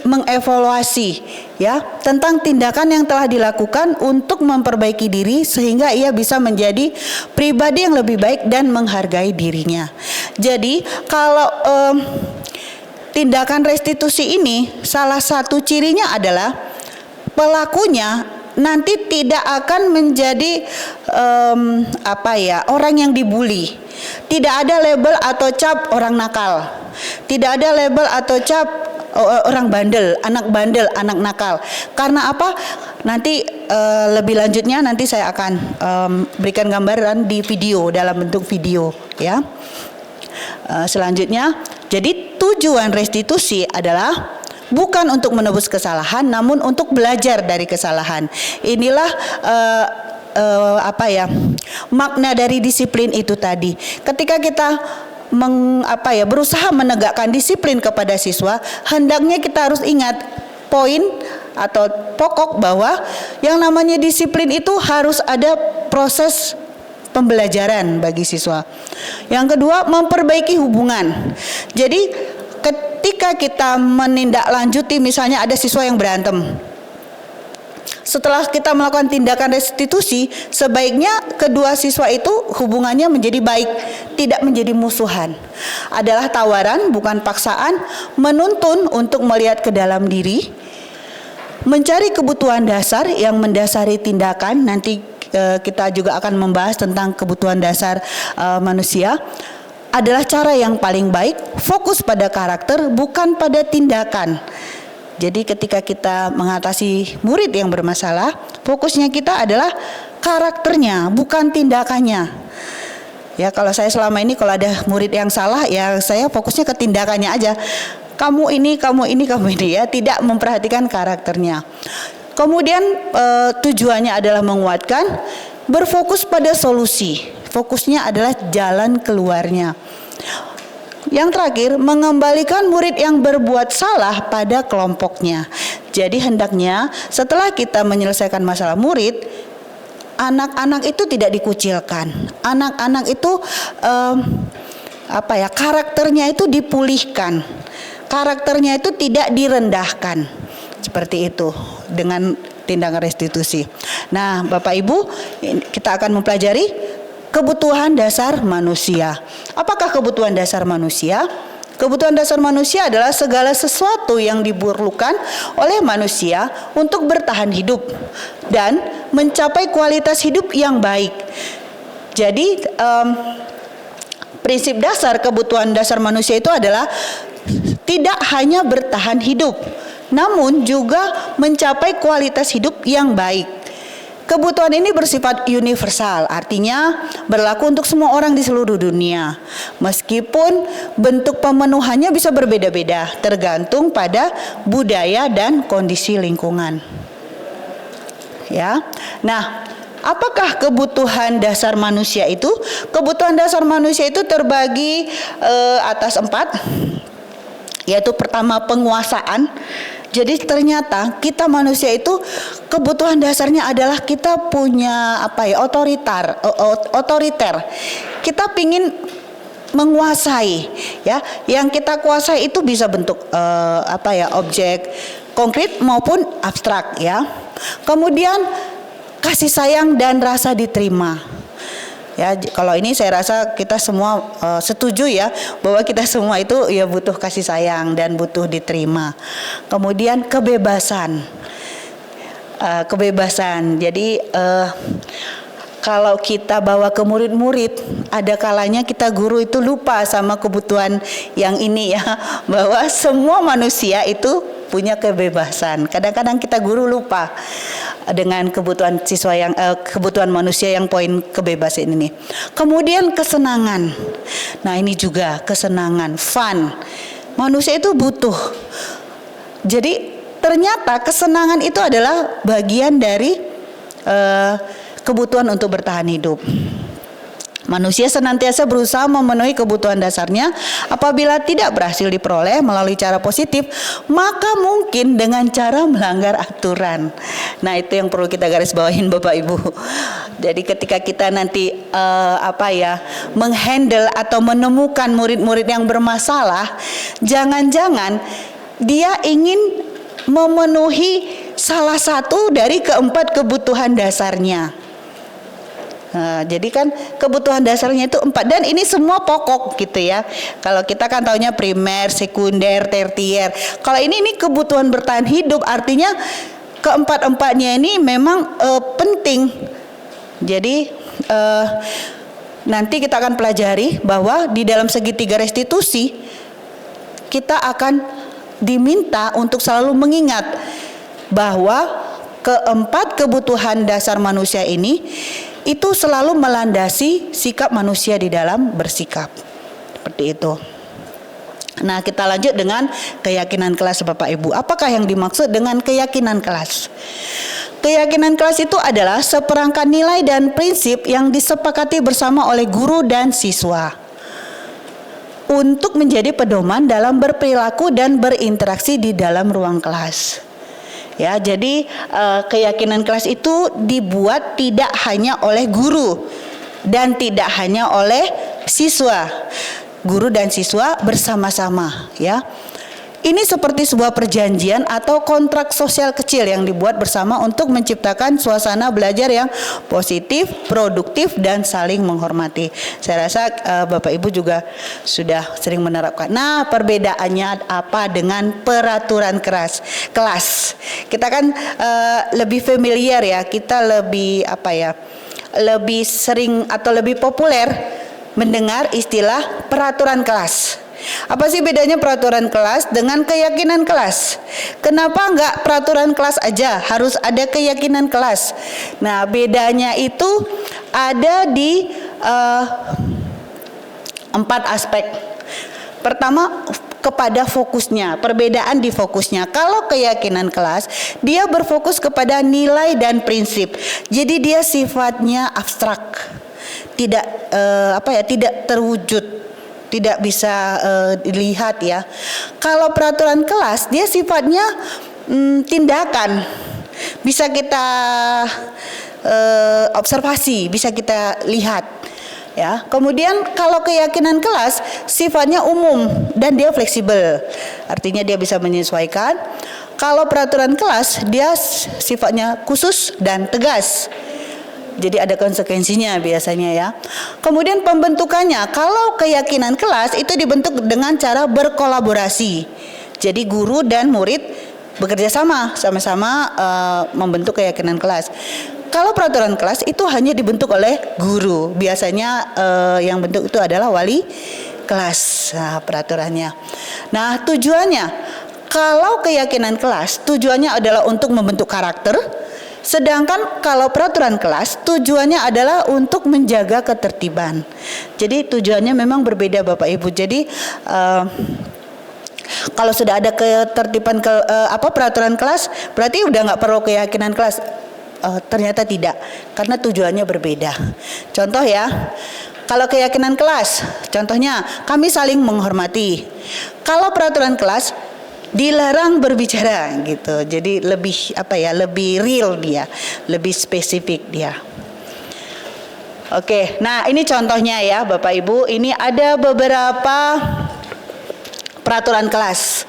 mengevaluasi ya tentang tindakan yang telah dilakukan untuk memperbaiki diri sehingga ia bisa menjadi pribadi yang lebih baik dan menghargai dirinya. Jadi kalau tindakan restitusi ini salah satu cirinya adalah pelakunya nanti tidak akan menjadi orang yang dibully. Tidak ada label atau cap orang nakal. Tidak ada label atau cap orang bandel, anak nakal. Karena apa? Nanti lebih lanjutnya nanti saya akan berikan gambaran di video, dalam bentuk video ya. Selanjutnya, jadi tujuan restitusi adalah bukan untuk menebus kesalahan, namun untuk belajar dari kesalahan. Inilah makna dari disiplin itu tadi. Ketika kita berusaha menegakkan disiplin kepada siswa, hendaknya kita harus ingat poin atau pokok bahwa yang namanya disiplin itu harus ada proses pembelajaran bagi siswa. Yang kedua, memperbaiki hubungan. Jadi ketika kita menindaklanjuti, misalnya ada siswa yang berantem, setelah kita melakukan tindakan restitusi, sebaiknya kedua siswa itu hubungannya menjadi baik, tidak menjadi musuhan. Adalah tawaran, bukan paksaan, menuntun untuk melihat ke dalam diri, mencari kebutuhan dasar yang mendasari tindakan. Nanti kita juga akan membahas tentang kebutuhan dasar manusia. Adalah cara yang paling baik, fokus pada karakter bukan pada tindakan. Jadi ketika kita mengatasi murid yang bermasalah, fokusnya kita adalah karakternya, bukan tindakannya. Ya, kalau saya selama ini kalau ada murid yang salah, ya saya fokusnya ke tindakannya aja. Kamu ini ya, tidak memperhatikan karakternya. Kemudian tujuannya adalah menguatkan, berfokus pada solusi. Fokusnya adalah jalan keluarnya. Yang terakhir, mengembalikan murid yang berbuat salah pada kelompoknya. Jadi hendaknya setelah kita menyelesaikan masalah murid, anak-anak itu tidak dikucilkan. Anak-anak itu karakternya itu dipulihkan. Karakternya itu tidak direndahkan. Seperti itu dengan tindakan restitusi. Nah, Bapak Ibu, kita akan mempelajari kebutuhan dasar manusia. Apakah kebutuhan dasar manusia? Kebutuhan dasar manusia adalah segala sesuatu yang diperlukan oleh manusia untuk bertahan hidup dan mencapai kualitas hidup yang baik. Jadi prinsip dasar kebutuhan dasar manusia itu adalah tidak hanya bertahan hidup, namun juga mencapai kualitas hidup yang baik. Kebutuhan ini bersifat universal, artinya berlaku untuk semua orang di seluruh dunia. Meskipun bentuk pemenuhannya bisa berbeda-beda, tergantung pada budaya dan kondisi lingkungan. Ya. Nah, apakah kebutuhan dasar manusia itu? Kebutuhan dasar manusia itu terbagi atas 4, yaitu pertama penguasaan. Jadi ternyata kita manusia itu kebutuhan dasarnya adalah kita punya otoriter. Kita pingin menguasai, ya. Yang kita kuasai itu bisa bentuk objek konkret maupun abstrak, ya. Kemudian kasih sayang dan rasa diterima. Ya, kalau ini saya rasa kita semua setuju ya bahwa kita semua itu ya butuh kasih sayang dan butuh diterima. Kemudian kebebasan. Jadi kalau kita bawa ke murid-murid, ada kalanya kita guru itu lupa sama kebutuhan yang ini ya, bahwa semua manusia itu punya kebebasan. Kadang-kadang kita guru lupa dengan kebutuhan siswa yang kebutuhan manusia yang poin kebebasan ini. Kemudian kesenangan. Nah, ini juga kesenangan, fun. manusia itu butuh. Jadi ternyata kesenangan itu adalah bagian dari kebutuhan untuk bertahan hidup. Manusia senantiasa berusaha memenuhi kebutuhan dasarnya. Apabila tidak berhasil diperoleh melalui cara positif, maka mungkin dengan cara melanggar aturan. Nah, itu yang perlu kita garis bawahin Bapak Ibu. Jadi ketika kita nanti menghandle atau menemukan murid-murid yang bermasalah, jangan-jangan dia ingin memenuhi salah satu dari keempat kebutuhan dasarnya. Nah, jadi kan kebutuhan dasarnya itu 4 dan ini semua pokok gitu ya. Kalau kita kan taunya primer, sekunder, tersier. Kalau ini kebutuhan bertahan hidup, artinya keempat-empatnya ini memang penting. Jadi nanti kita akan pelajari bahwa di dalam segitiga restitusi kita akan diminta untuk selalu mengingat bahwa keempat kebutuhan dasar manusia ini itu selalu melandasi sikap manusia di dalam bersikap. Seperti itu. Nah, kita lanjut dengan keyakinan kelas Bapak Ibu. Apakah yang dimaksud dengan keyakinan kelas? Keyakinan kelas itu adalah seperangkat nilai dan prinsip yang disepakati bersama oleh guru dan siswa untuk menjadi pedoman dalam berperilaku dan berinteraksi di dalam ruang kelas. Ya, jadi keyakinan kelas itu dibuat tidak hanya oleh guru dan tidak hanya oleh siswa. Guru dan siswa bersama-sama, ya. Ini seperti sebuah perjanjian atau kontrak sosial kecil yang dibuat bersama untuk menciptakan suasana belajar yang positif, produktif, dan saling menghormati. Saya rasa Bapak Ibu juga sudah sering menerapkan. Nah, perbedaannya apa dengan peraturan kelas? Kita kan lebih familiar ya, kita lebih lebih sering atau lebih populer mendengar istilah peraturan kelas. Apa sih bedanya peraturan kelas dengan keyakinan kelas? Kenapa enggak peraturan kelas aja, harus ada keyakinan kelas? Nah, bedanya itu ada di 4 aspek. Pertama, kepada fokusnya, perbedaan di fokusnya. Kalau keyakinan kelas, dia berfokus kepada nilai dan prinsip. Jadi dia sifatnya abstrak, tidak tidak terwujud, tidak bisa dilihat ya. Kalau peraturan kelas dia sifatnya tindakan, bisa kita observasi, bisa kita lihat ya. Kemudian kalau keyakinan kelas sifatnya umum dan dia fleksibel, artinya dia bisa menyesuaikan. Kalau peraturan kelas dia sifatnya khusus dan tegas, jadi ada konsekuensinya biasanya ya. Kemudian pembentukannya, kalau keyakinan kelas itu dibentuk dengan cara berkolaborasi. Jadi guru dan murid bekerja sama-sama membentuk keyakinan kelas. Kalau peraturan kelas itu hanya dibentuk oleh guru. Biasanya yang bentuk itu adalah wali kelas. Nah, peraturannya. Nah, tujuannya, kalau keyakinan kelas tujuannya adalah untuk membentuk karakter. Sedangkan kalau peraturan kelas tujuannya adalah untuk menjaga ketertiban. Jadi tujuannya memang berbeda Bapak Ibu. Jadi kalau sudah ada ketertiban peraturan kelas, berarti udah nggak perlu keyakinan kelas. Ternyata tidak, karena tujuannya berbeda. Contoh ya, kalau keyakinan kelas, contohnya kami saling menghormati. Kalau peraturan kelas dilarang berbicara gitu. Jadi lebih lebih real dia, lebih spesifik dia. Oke, nah ini contohnya ya Bapak Ibu. Ini ada beberapa peraturan kelas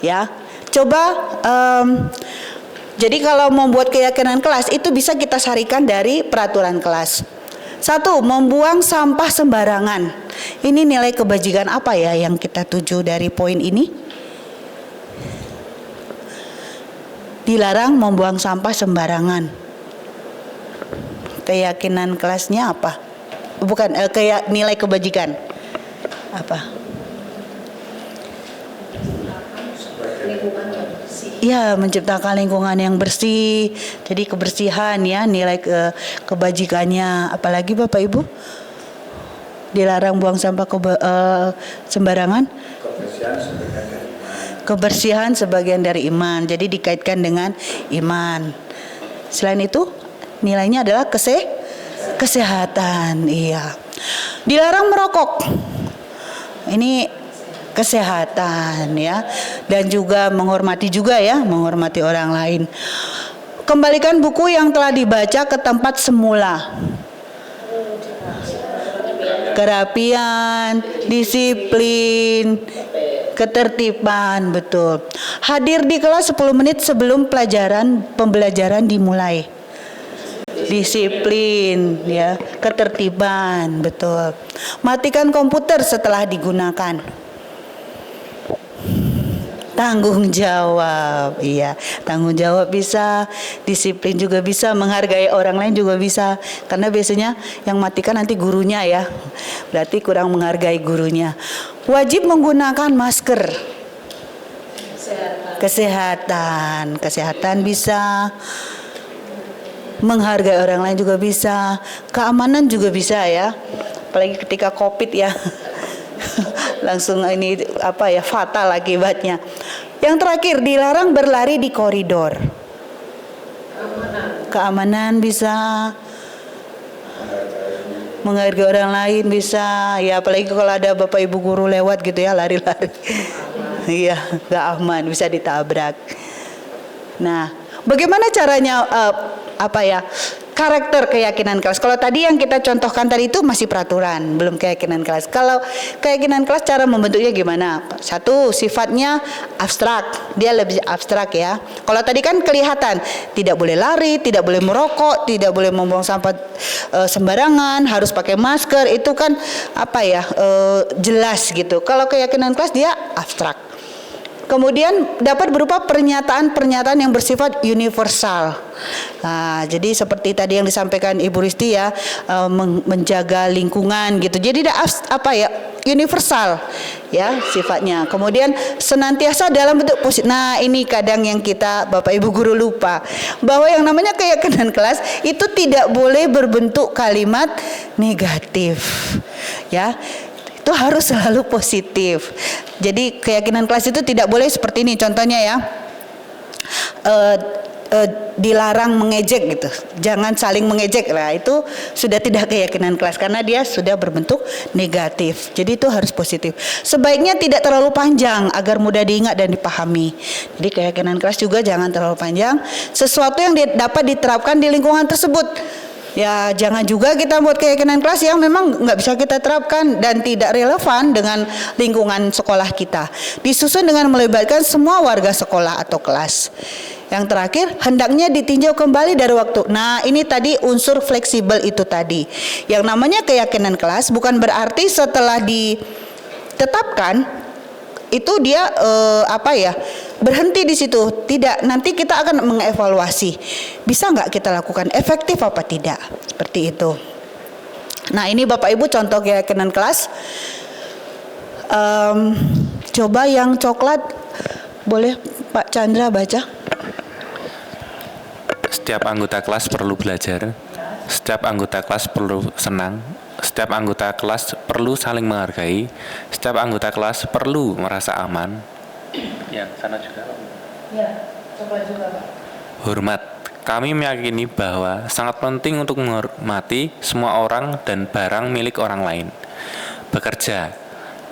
ya. Coba jadi kalau membuat keyakinan kelas itu bisa kita sarikan dari peraturan kelas. 1, membuang sampah sembarangan. Ini nilai kebajikan apa ya yang kita tuju dari poin ini? Dilarang membuang sampah sembarangan. Keyakinan kelasnya apa? Bukan nilai kebajikan. Apa? Ya, menciptakan lingkungan yang bersih. Jadi kebersihan ya, nilai kebajikannya. Apalagi Bapak Ibu? dilarang buang sampah sembarangan. Kebersihan sebagian dari iman. Jadi dikaitkan dengan iman. Selain itu, nilainya adalah kesehatan. Iya. Dilarang merokok. Ini kesehatan ya. Dan juga menghormati juga ya, menghormati orang lain. Kembalikan buku yang telah dibaca ke tempat semula. Kerapian, disiplin, ketertiban, betul. Hadir di kelas 10 menit sebelum pembelajaran dimulai. Disiplin, ya, ketertiban, betul. Matikan komputer setelah digunakan. Tanggung jawab, iya. Tanggung jawab bisa, disiplin juga bisa, menghargai orang lain juga bisa. Karena biasanya yang matikan nanti gurunya ya. Berarti kurang menghargai gurunya. Wajib menggunakan masker. Kesehatan bisa. Menghargai orang lain juga bisa. Keamanan juga bisa ya. Apalagi ketika Covid ya. Langsung ini fatal akibatnya. Yang terakhir, dilarang berlari di koridor. Keamanan bisa, menghargai orang lain bisa. Ya apalagi kalau ada bapak ibu guru lewat gitu ya, lari-lari. Iya, nggak aman, bisa ditabrak. Nah, bagaimana caranya karakter keyakinan kelas? Kalau tadi yang kita contohkan tadi itu masih peraturan, belum keyakinan kelas. Kalau keyakinan kelas cara membentuknya gimana? Satu, sifatnya abstrak, dia lebih abstrak ya. Kalau tadi kan kelihatan, tidak boleh lari, tidak boleh merokok, tidak boleh membuang sampah sembarangan, harus pakai masker. Itu kan jelas gitu. Kalau keyakinan kelas dia abstrak. Kemudian dapat berupa pernyataan-pernyataan yang bersifat universal. Nah, jadi seperti tadi yang disampaikan Ibu Risti ya, menjaga lingkungan gitu. Jadi universal ya sifatnya. Kemudian senantiasa dalam bentuk positif. Nah, ini kadang yang kita Bapak Ibu guru lupa bahwa yang namanya keyakinan kelas itu tidak boleh berbentuk kalimat negatif. Ya. Itu harus selalu positif. Jadi keyakinan kelas itu tidak boleh seperti ini. Contohnya ya, dilarang mengejek gitu. Jangan saling mengejek lah. Itu sudah tidak keyakinan kelas karena dia sudah berbentuk negatif. Jadi itu harus positif. Sebaiknya tidak terlalu panjang agar mudah diingat dan dipahami. Jadi keyakinan kelas juga jangan terlalu panjang. Sesuatu yang dapat diterapkan di lingkungan tersebut. Ya jangan juga kita buat keyakinan kelas yang memang nggak bisa kita terapkan dan tidak relevan dengan lingkungan sekolah kita. Disusun dengan melibatkan semua warga sekolah atau kelas. Yang terakhir, hendaknya ditinjau kembali dari waktu. Nah ini tadi unsur fleksibel itu tadi. Yang namanya keyakinan kelas bukan berarti setelah ditetapkan itu dia berhenti di situ. Tidak, nanti kita akan mengevaluasi bisa nggak kita lakukan, efektif apa tidak, seperti itu. Nah ini Bapak Ibu contoh keyakinan kelas. Coba yang coklat, boleh Pak Chandra baca. Setiap anggota kelas perlu belajar. Setiap anggota kelas perlu senang. Setiap anggota kelas perlu saling menghargai. Setiap anggota kelas perlu merasa aman. Yang sana juga. Ya, coba juga Pak. Hormat. Kami meyakini bahwa sangat penting untuk menghormati semua orang dan barang milik orang lain. Bekerja.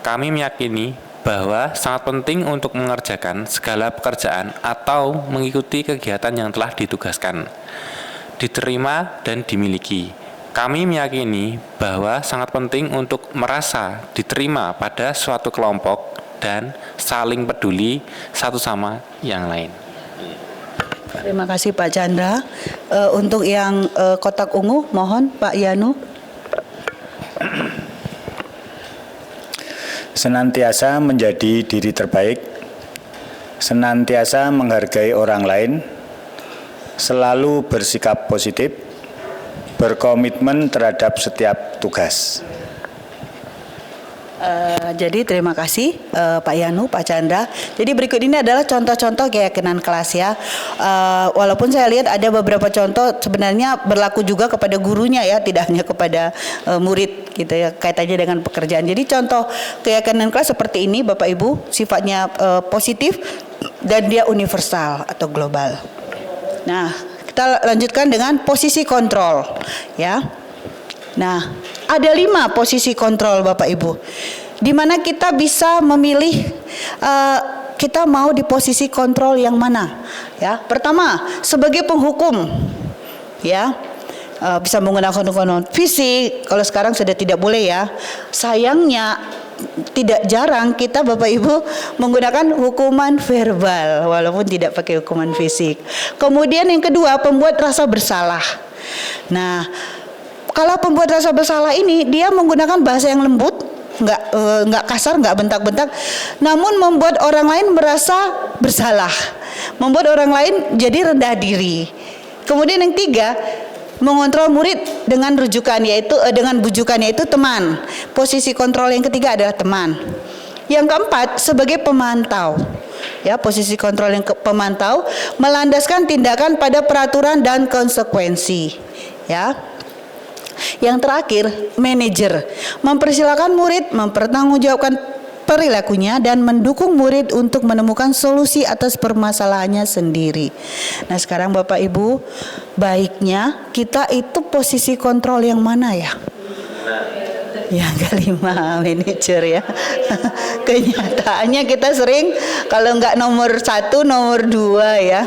Kami meyakini bahwa sangat penting untuk mengerjakan segala pekerjaan atau mengikuti kegiatan yang telah ditugaskan, diterima dan dimiliki. Kami meyakini bahwa sangat penting untuk merasa diterima pada suatu kelompok dan saling peduli satu sama yang lain. Terima kasih Pak Chandra. Untuk yang kotak ungu, mohon Pak Yanu. Senantiasa menjadi diri terbaik, senantiasa menghargai orang lain, selalu bersikap positif, berkomitmen terhadap setiap tugas. Jadi terima kasih Pak Yanu, Pak Chandra. Jadi berikut ini adalah contoh-contoh keyakinan kelas ya. Walaupun saya lihat ada beberapa contoh sebenarnya berlaku juga kepada gurunya ya, tidak hanya kepada murid gitu ya, kaitannya dengan pekerjaan. Jadi contoh keyakinan kelas seperti ini Bapak Ibu, sifatnya positif dan dia universal atau global. Nah, kita lanjutkan dengan posisi kontrol ya. Nah, ada 5 posisi kontrol Bapak Ibu, di mana kita bisa memilih kita mau di posisi kontrol yang mana ya. Pertama, sebagai penghukum ya, bisa menggunakan hukuman fisik. Kalau sekarang sudah tidak boleh ya. Sayangnya tidak jarang kita Bapak Ibu menggunakan hukuman verbal walaupun tidak pakai hukuman fisik. Kemudian yang kedua, pembuat rasa bersalah. Nah, kalau pembuat rasa bersalah ini dia menggunakan bahasa yang lembut, nggak kasar, nggak bentak-bentak, namun membuat orang lain merasa bersalah, membuat orang lain jadi rendah diri. Kemudian yang tiga, mengontrol murid dengan rujukan yaitu dengan bujukan yaitu teman. Posisi kontrol yang ketiga adalah teman. Yang keempat, sebagai pemantau. Ya, posisi kontrol yang pemantau melandaskan tindakan pada peraturan dan konsekuensi. Ya. Yang terakhir, manajer, mempersilahkan murid mempertanggungjawabkan perilakunya dan mendukung murid untuk menemukan solusi atas permasalahannya sendiri. Nah, sekarang Bapak Ibu, baiknya kita itu posisi kontrol yang mana ya? Yang kelima, manajer ya. Kenyataannya kita sering kalau nggak nomor 1, nomor 2 ya,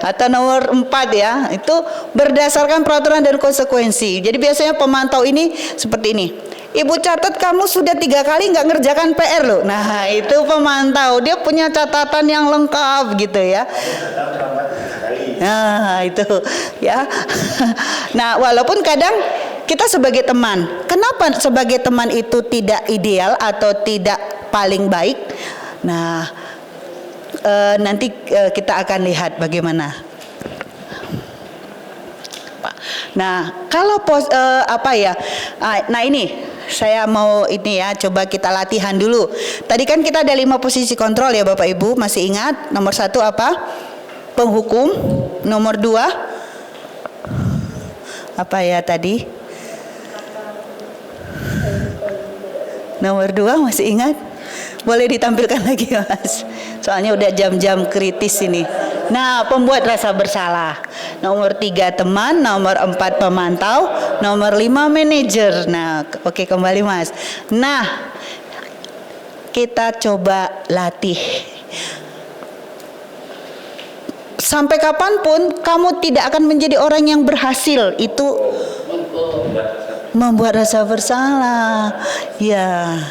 atau nomor 4 ya, itu berdasarkan peraturan dan konsekuensi. Jadi biasanya pemantau ini seperti ini. Ibu catat kamu sudah 3 kali nggak ngerjakan PR loh. Nah, itu pemantau, dia punya catatan yang lengkap gitu ya. Nah, itu ya. Nah, walaupun kadang kita sebagai teman, kenapa sebagai teman itu tidak ideal atau tidak paling baik? Nah, nanti kita akan lihat bagaimana. Nah, kalau nah ini saya mau ini ya, coba kita latihan dulu. Tadi kan kita ada 5 posisi kontrol ya Bapak Ibu, masih ingat? Nomor 1 apa? Penghukum. Nomor 2 apa ya tadi? Nomor 2 masih ingat? Boleh ditampilkan lagi Mas, soalnya udah jam-jam kritis ini. Nah, pembuat rasa bersalah. Nomor 3 teman, nomor 4 pemantau, nomor 5 manajer. Nah, oke, kembali Mas. Nah, kita coba latih. Sampai kapanpun kamu tidak akan menjadi orang yang berhasil, itu membuat rasa bersalah. Ya.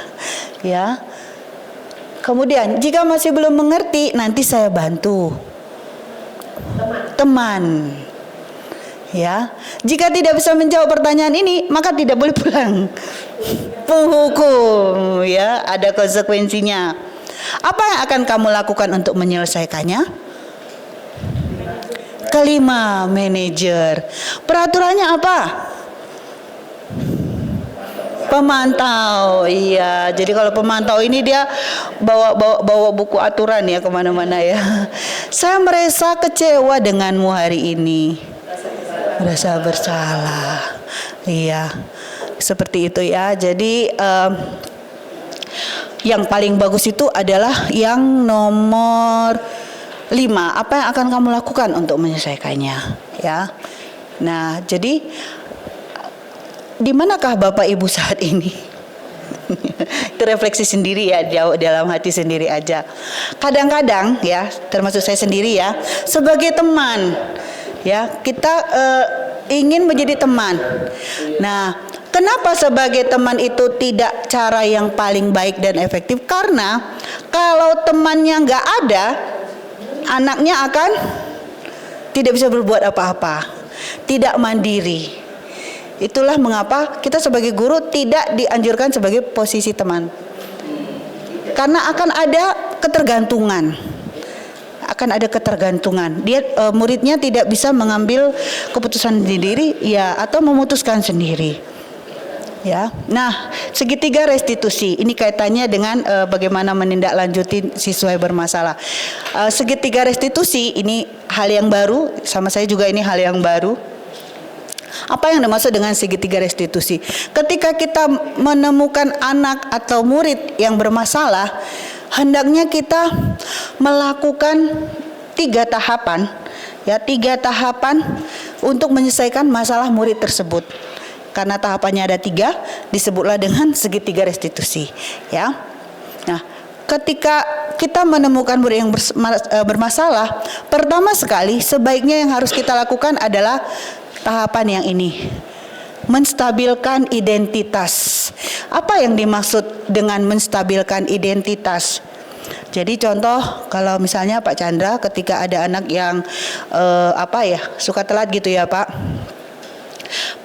Kemudian jika masih belum mengerti, nanti saya bantu. Teman. Ya. Jika tidak bisa menjawab pertanyaan ini, maka tidak boleh pulang. Penghukum, ya, ada konsekuensinya. Apa yang akan kamu lakukan untuk menyelesaikannya? Kelima, manajer. Peraturannya apa? Pemantau, iya. Jadi kalau pemantau ini dia bawa buku aturan ya kemana-mana ya. Saya merasa kecewa denganmu hari ini. Merasa bersalah. Iya, seperti itu ya. Jadi yang paling bagus itu adalah yang nomor 5. Apa yang akan kamu lakukan untuk menyelesaikannya? Ya. Nah, jadi di manakah Bapak Ibu saat ini? Itu refleksi sendiri ya, jauh dalam hati sendiri aja. Kadang-kadang ya, termasuk saya sendiri ya, sebagai teman ya, kita ingin menjadi teman. Nah, kenapa sebagai teman itu tidak cara yang paling baik dan efektif? Karena kalau temannya nggak ada, anaknya akan tidak bisa berbuat apa-apa, tidak mandiri. Itulah mengapa kita sebagai guru tidak dianjurkan sebagai posisi teman. Karena akan ada ketergantungan. Dia muridnya tidak bisa mengambil keputusan sendiri ya, atau memutuskan sendiri. Ya, nah segitiga restitusi ini kaitannya dengan bagaimana menindaklanjuti siswa yang bermasalah. Segitiga restitusi ini hal yang baru, sama saya juga ini hal yang baru. Apa yang dimaksud dengan segitiga restitusi? Ketika kita menemukan anak atau murid yang bermasalah, hendaknya kita melakukan 3 tahapan, ya 3 tahapan untuk menyelesaikan masalah murid tersebut. Karena tahapannya ada 3, disebutlah dengan segitiga restitusi. Ya, nah, ketika kita menemukan murid yang bermasalah, pertama sekali sebaiknya yang harus kita lakukan adalah tahapan yang ini, menstabilkan identitas. Apa yang dimaksud dengan menstabilkan identitas? Jadi contoh kalau misalnya Pak Chandra ketika ada anak yang suka telat gitu ya Pak.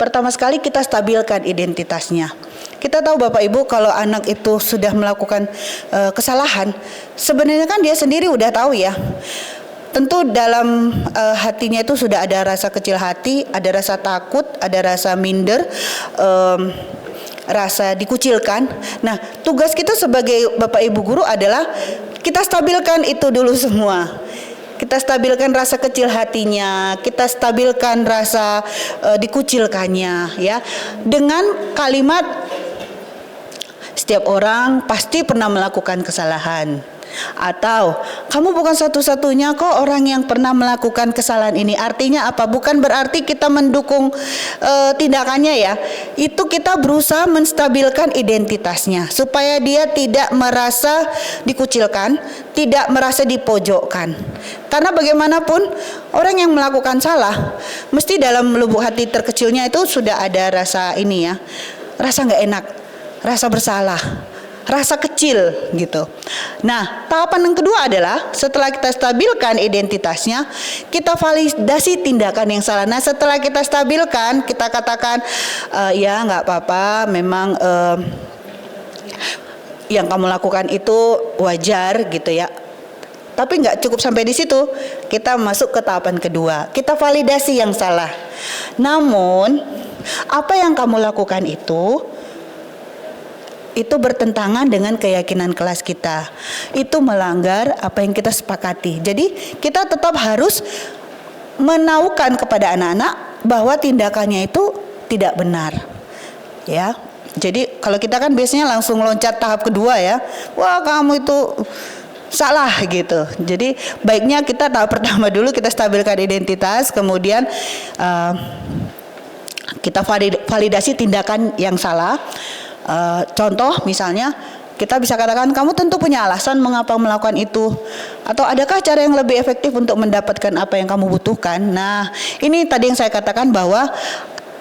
Pertama sekali kita stabilkan identitasnya. Kita tahu Bapak Ibu kalau anak itu sudah melakukan kesalahan, sebenarnya kan dia sendiri udah tahu ya. Tentu dalam hatinya itu sudah ada rasa kecil hati, ada rasa takut, ada rasa minder, rasa dikucilkan. Nah, tugas kita sebagai Bapak Ibu guru adalah kita stabilkan itu dulu semua. Kita stabilkan rasa kecil hatinya, kita stabilkan rasa dikucilkannya, ya, dengan kalimat setiap orang pasti pernah melakukan kesalahan. Atau kamu bukan satu-satunya kok orang yang pernah melakukan kesalahan ini. Artinya apa? Bukan berarti kita mendukung tindakannya ya. Itu kita berusaha menstabilkan identitasnya supaya dia tidak merasa dikucilkan, tidak merasa dipojokkan. Karena bagaimanapun orang yang melakukan salah mesti dalam lubuk hati terkecilnya itu sudah ada rasa ini ya, rasa nggak enak, rasa bersalah, rasa kecil gitu. Nah, tahapan yang kedua adalah setelah kita stabilkan identitasnya, kita validasi tindakan yang salah. Nah, setelah kita stabilkan, kita katakan ya nggak apa-apa, memang yang kamu lakukan itu wajar gitu ya. Tapi nggak cukup sampai di situ, kita masuk ke tahapan kedua, kita validasi yang salah. Namun apa yang kamu lakukan itu bertentangan dengan keyakinan kelas kita. Itu melanggar apa yang kita sepakati. Jadi kita tetap harus menaukan kepada anak-anak bahwa tindakannya itu tidak benar. Ya. Jadi kalau kita kan biasanya langsung loncat tahap kedua ya. Wah, kamu itu salah gitu. Jadi baiknya kita tahap pertama dulu kita stabilkan identitas, kemudian kita validasi tindakan yang salah. Contoh misalnya kita bisa katakan kamu tentu punya alasan mengapa melakukan itu, atau adakah cara yang lebih efektif untuk mendapatkan apa yang kamu butuhkan. Nah, ini tadi yang saya katakan bahwa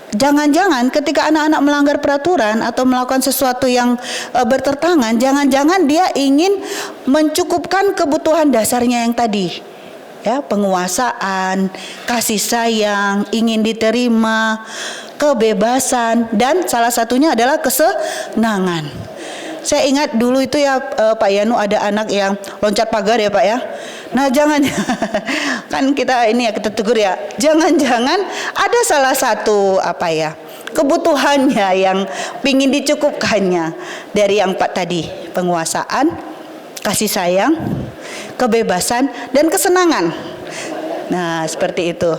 jangan-jangan ketika anak-anak melanggar peraturan atau melakukan sesuatu yang bertentangan, jangan-jangan dia ingin mencukupkan kebutuhan dasarnya yang tadi, ya, penguasaan, kasih sayang, ingin diterima, kebebasan, dan salah satunya adalah kesenangan. Saya ingat dulu itu ya Pak Yanu, ada anak yang loncat pagar ya Pak ya. Nah jangan kan kita ini ya kita tegur ya, jangan-jangan ada salah satu kebutuhannya yang pingin dicukupkannya dari yang Pak tadi, penguasaan, kasih sayang, kebebasan, dan kesenangan. Nah seperti itu.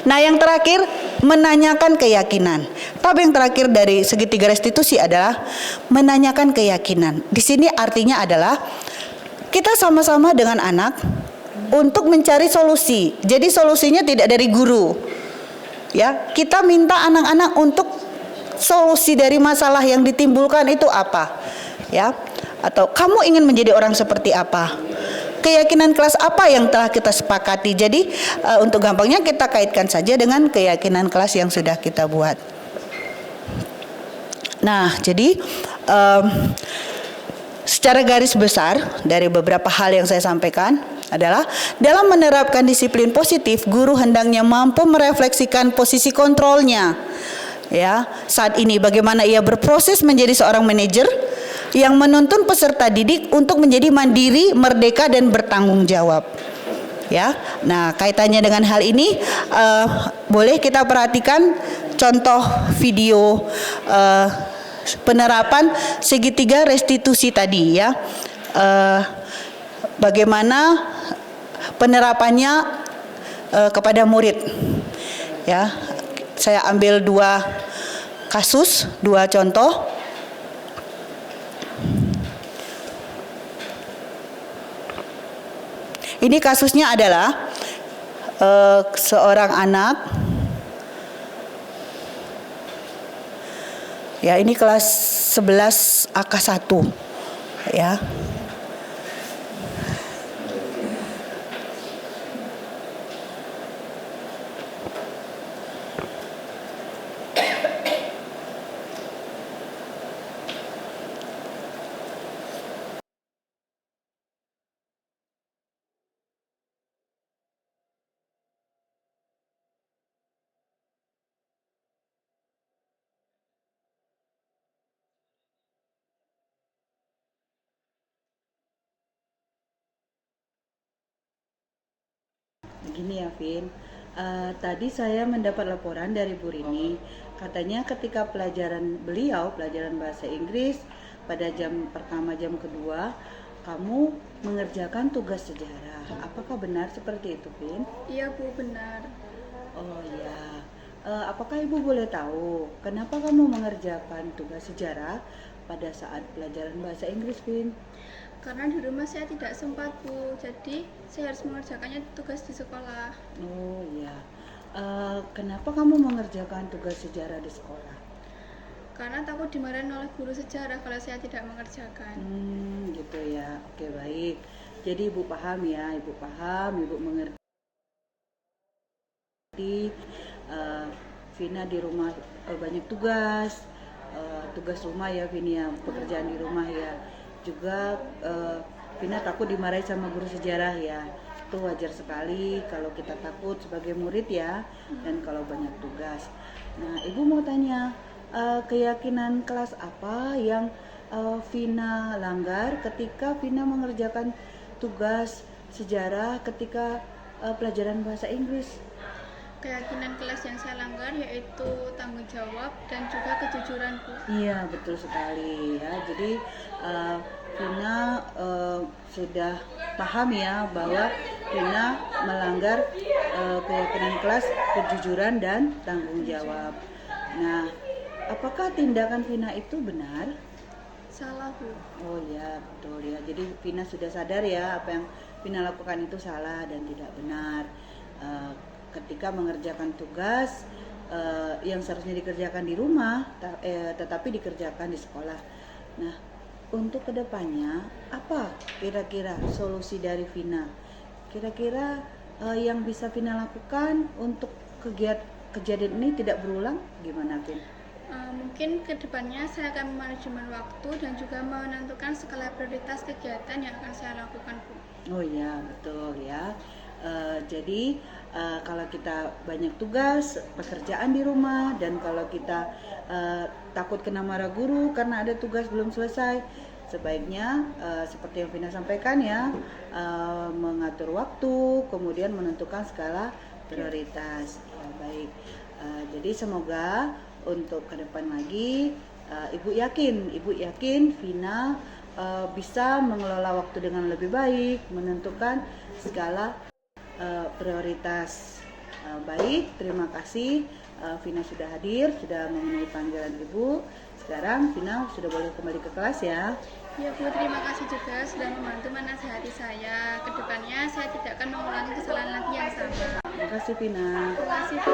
Nah yang terakhir, menanyakan keyakinan. Tahap yang terakhir dari segitiga restitusi adalah menanyakan keyakinan. Di sini artinya adalah kita sama-sama dengan anak untuk mencari solusi. Jadi solusinya tidak dari guru. Ya, kita minta anak-anak untuk solusi dari masalah yang ditimbulkan itu apa? Ya, atau kamu ingin menjadi orang seperti apa? Keyakinan kelas apa yang telah kita sepakati. Jadi untuk gampangnya kita kaitkan saja dengan keyakinan kelas yang sudah kita buat. Nah, jadi secara garis besar dari beberapa hal yang saya sampaikan adalah dalam menerapkan disiplin positif, guru hendaknya mampu merefleksikan posisi kontrolnya. Ya, saat ini bagaimana ia berproses menjadi seorang manajer yang menuntun peserta didik untuk menjadi mandiri, merdeka, dan bertanggung jawab. Ya, nah kaitannya dengan hal ini boleh kita perhatikan contoh video penerapan segitiga restitusi tadi ya. Bagaimana penerapannya kepada murid ya. Saya ambil 2 kasus, 2 contoh. Ini kasusnya adalah seorang anak ya, ini kelas 11 AK1 ya. Begini ya Vin, tadi saya mendapat laporan dari Bu Rini, katanya ketika pelajaran beliau, pelajaran bahasa Inggris pada jam pertama, jam kedua, kamu mengerjakan tugas sejarah. Apakah benar seperti itu, Vin? Iya Bu, benar. Oh ya, apakah Ibu boleh tahu kenapa kamu mengerjakan tugas sejarah pada saat pelajaran bahasa Inggris, Vin? Karena di rumah saya tidak sempat Bu, jadi saya harus mengerjakannya tugas di sekolah. Oh ya, kenapa kamu mengerjakan tugas sejarah di sekolah? Karena takut dimarahin oleh guru sejarah kalau saya tidak mengerjakan. Gitu ya, oke baik. Jadi Ibu paham ya, Ibu paham, Ibu mengerti. Vina di rumah banyak tugas, tugas rumah ya Vina ya, pekerjaan di rumah ya. Juga Vina takut dimarahi sama guru sejarah ya. Itu wajar sekali kalau kita takut sebagai murid ya, dan kalau banyak tugas. Nah, Ibu mau tanya, keyakinan kelas apa yang Vina langgar ketika Vina mengerjakan tugas sejarah ketika pelajaran bahasa Inggris? Keyakinan kelas yang saya langgar yaitu tanggung jawab dan juga kejujuran Bu. Iya, betul sekali ya. Jadi Vina sudah paham ya bahwa Vina melanggar keyakinan kelas, kejujuran dan tanggung jawab. Nah, apakah tindakan Vina itu benar? Salah Bu. Oh ya, betul ya. Jadi Vina sudah sadar ya apa yang Vina lakukan itu salah dan tidak benar. Ketika mengerjakan tugas yang seharusnya dikerjakan di rumah, tetapi dikerjakan di sekolah. Nah, untuk kedepannya apa kira-kira solusi dari Vina? Kira-kira yang bisa Vina lakukan untuk kejadian ini tidak berulang, gimana Vin? Mungkin kedepannya saya akan manajemen waktu dan juga menentukan skala prioritas kegiatan yang akan saya lakukan Bu. Oh ya, betul ya. Jadi kalau kita banyak tugas, pekerjaan di rumah, dan kalau kita takut kena marah guru karena ada tugas belum selesai, sebaiknya seperti yang Vina sampaikan ya, mengatur waktu, kemudian menentukan skala prioritas. Ya, baik. Jadi semoga untuk ke depan lagi, Ibu yakin Vina bisa mengelola waktu dengan lebih baik, menentukan skala prioritas. Baik, terima kasih Vina sudah hadir, sudah memenuhi panggilan Ibu. Sekarang Vina sudah boleh kembali ke kelas ya. Ya Bu, terima kasih juga sudah membantu menasihati saya. Kedepannya saya tidak akan mengulangi kesalahan lagi yang sama. Terima kasih Vina. Terima kasih Bu.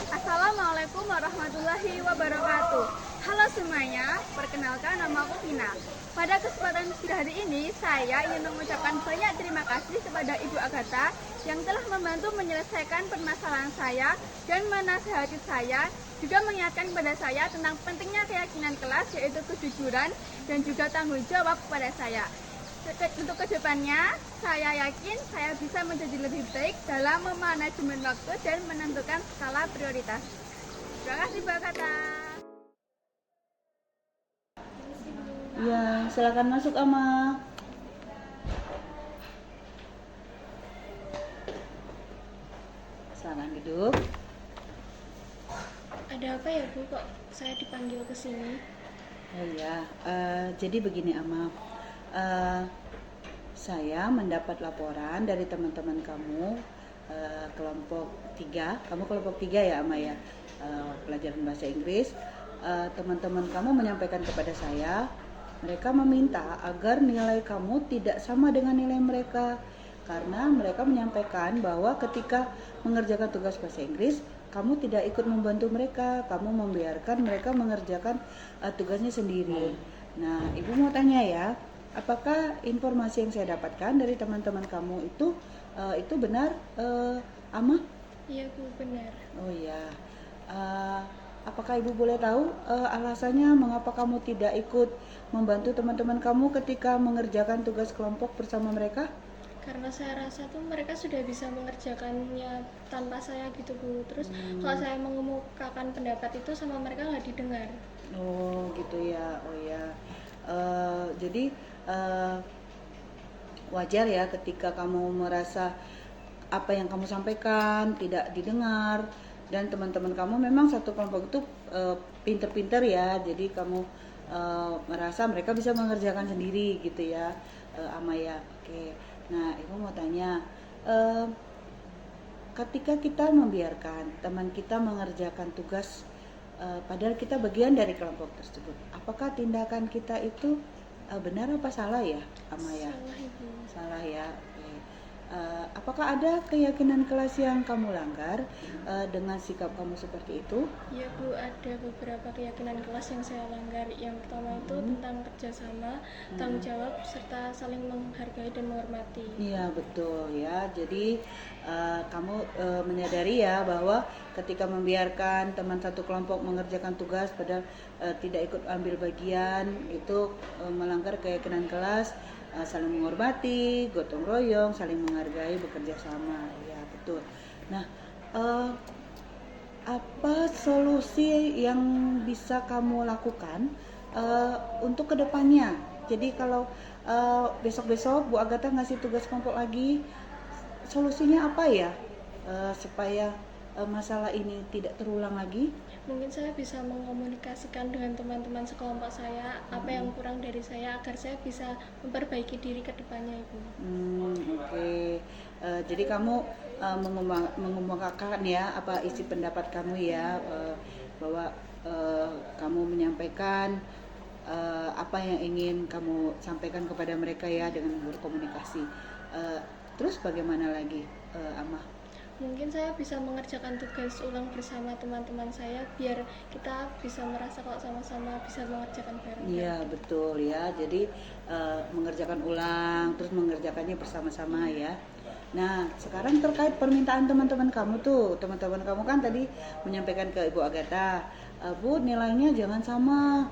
Assalamualaikum warahmatullahi wabarakatuh. Halo semuanya, perkenalkan nama aku Vina. Pada kesempatan hari ini, saya ingin mengucapkan banyak terima kasih kepada Ibu Agatha yang telah membantu menyelesaikan permasalahan saya dan menasihati saya, juga mengingatkan kepada saya tentang pentingnya keyakinan kelas, yaitu kejujuran dan juga tanggung jawab kepada saya. Untuk kedepannya, saya yakin saya bisa menjadi lebih baik dalam memanajemen waktu dan menentukan skala prioritas. Terima kasih Mbak Kata. Ya, silakan masuk Ama. silakan duduk. Ada apa ya Bu, kok saya dipanggil ke sini? Oh ya, jadi begini Ama, saya mendapat laporan dari teman-teman kamu kelompok 3, kamu kelompok 3 ya Ama ya, pelajaran bahasa Inggris. Teman-teman kamu menyampaikan kepada saya, mereka meminta agar nilai kamu tidak sama dengan nilai mereka, karena mereka menyampaikan bahwa ketika mengerjakan tugas bahasa Inggris, kamu tidak ikut membantu mereka, kamu membiarkan mereka mengerjakan tugasnya sendiri. Nah, Ibu mau tanya ya, apakah informasi yang saya dapatkan dari teman-teman kamu itu benar, Ama? Iya Bu, benar. Oh ya, apakah Ibu boleh tahu alasannya mengapa kamu tidak ikut membantu teman-teman kamu ketika mengerjakan tugas kelompok bersama mereka? Karena saya rasa tuh mereka sudah bisa mengerjakannya tanpa saya gitu Bu. Terus kalau saya mengemukakan pendapat itu sama mereka nggak didengar. Oh gitu ya, oh ya. Jadi wajar ya ketika kamu merasa apa yang kamu sampaikan tidak didengar, dan teman-teman kamu memang satu kelompok itu pinter-pinter ya, jadi kamu merasa mereka bisa mengerjakan sendiri gitu ya, Amaya. Oke. Nah, Ibu mau tanya, ketika kita membiarkan teman kita mengerjakan tugas, padahal kita bagian dari kelompok tersebut, apakah tindakan kita itu benar apa salah ya, Amaya? Salah Ibu. Salah ya. Oke. Apakah ada keyakinan kelas yang kamu langgar dengan sikap kamu seperti itu? Iya Bu, ada beberapa keyakinan kelas yang saya langgar. Yang pertama itu tentang kerjasama, tanggung jawab, serta saling menghargai dan menghormati. Iya betul ya. Jadi kamu menyadari ya bahwa ketika membiarkan teman satu kelompok mengerjakan tugas padahal tidak ikut ambil bagian, itu melanggar keyakinan kelas. Saling menghormati, gotong royong, saling menghargai, bekerja sama. Ya betul. Nah, apa solusi yang bisa kamu lakukan untuk kedepannya? Jadi kalau besok-besok Bu Agatha ngasih tugas kelompok lagi, solusinya apa ya supaya masalah ini tidak terulang lagi? Mungkin saya bisa mengkomunikasikan dengan teman-teman sekelompok saya apa yang kurang dari saya agar saya bisa memperbaiki diri ke depannya Ibu. Oke. Jadi kamu mengemukakan ya apa isi pendapat kamu ya, bahwa kamu menyampaikan apa yang ingin kamu sampaikan kepada mereka ya dengan berkomunikasi. Terus bagaimana lagi, Amah? Mungkin saya bisa mengerjakan tugas ulang bersama teman-teman saya biar kita bisa merasa kalau sama-sama bisa mengerjakan bareng. Iya betul ya. Jadi mengerjakan ulang, terus mengerjakannya bersama-sama ya. Nah sekarang terkait permintaan teman-teman kamu tuh, teman-teman kamu kan tadi menyampaikan ke Ibu Agatha, Bu nilainya jangan sama.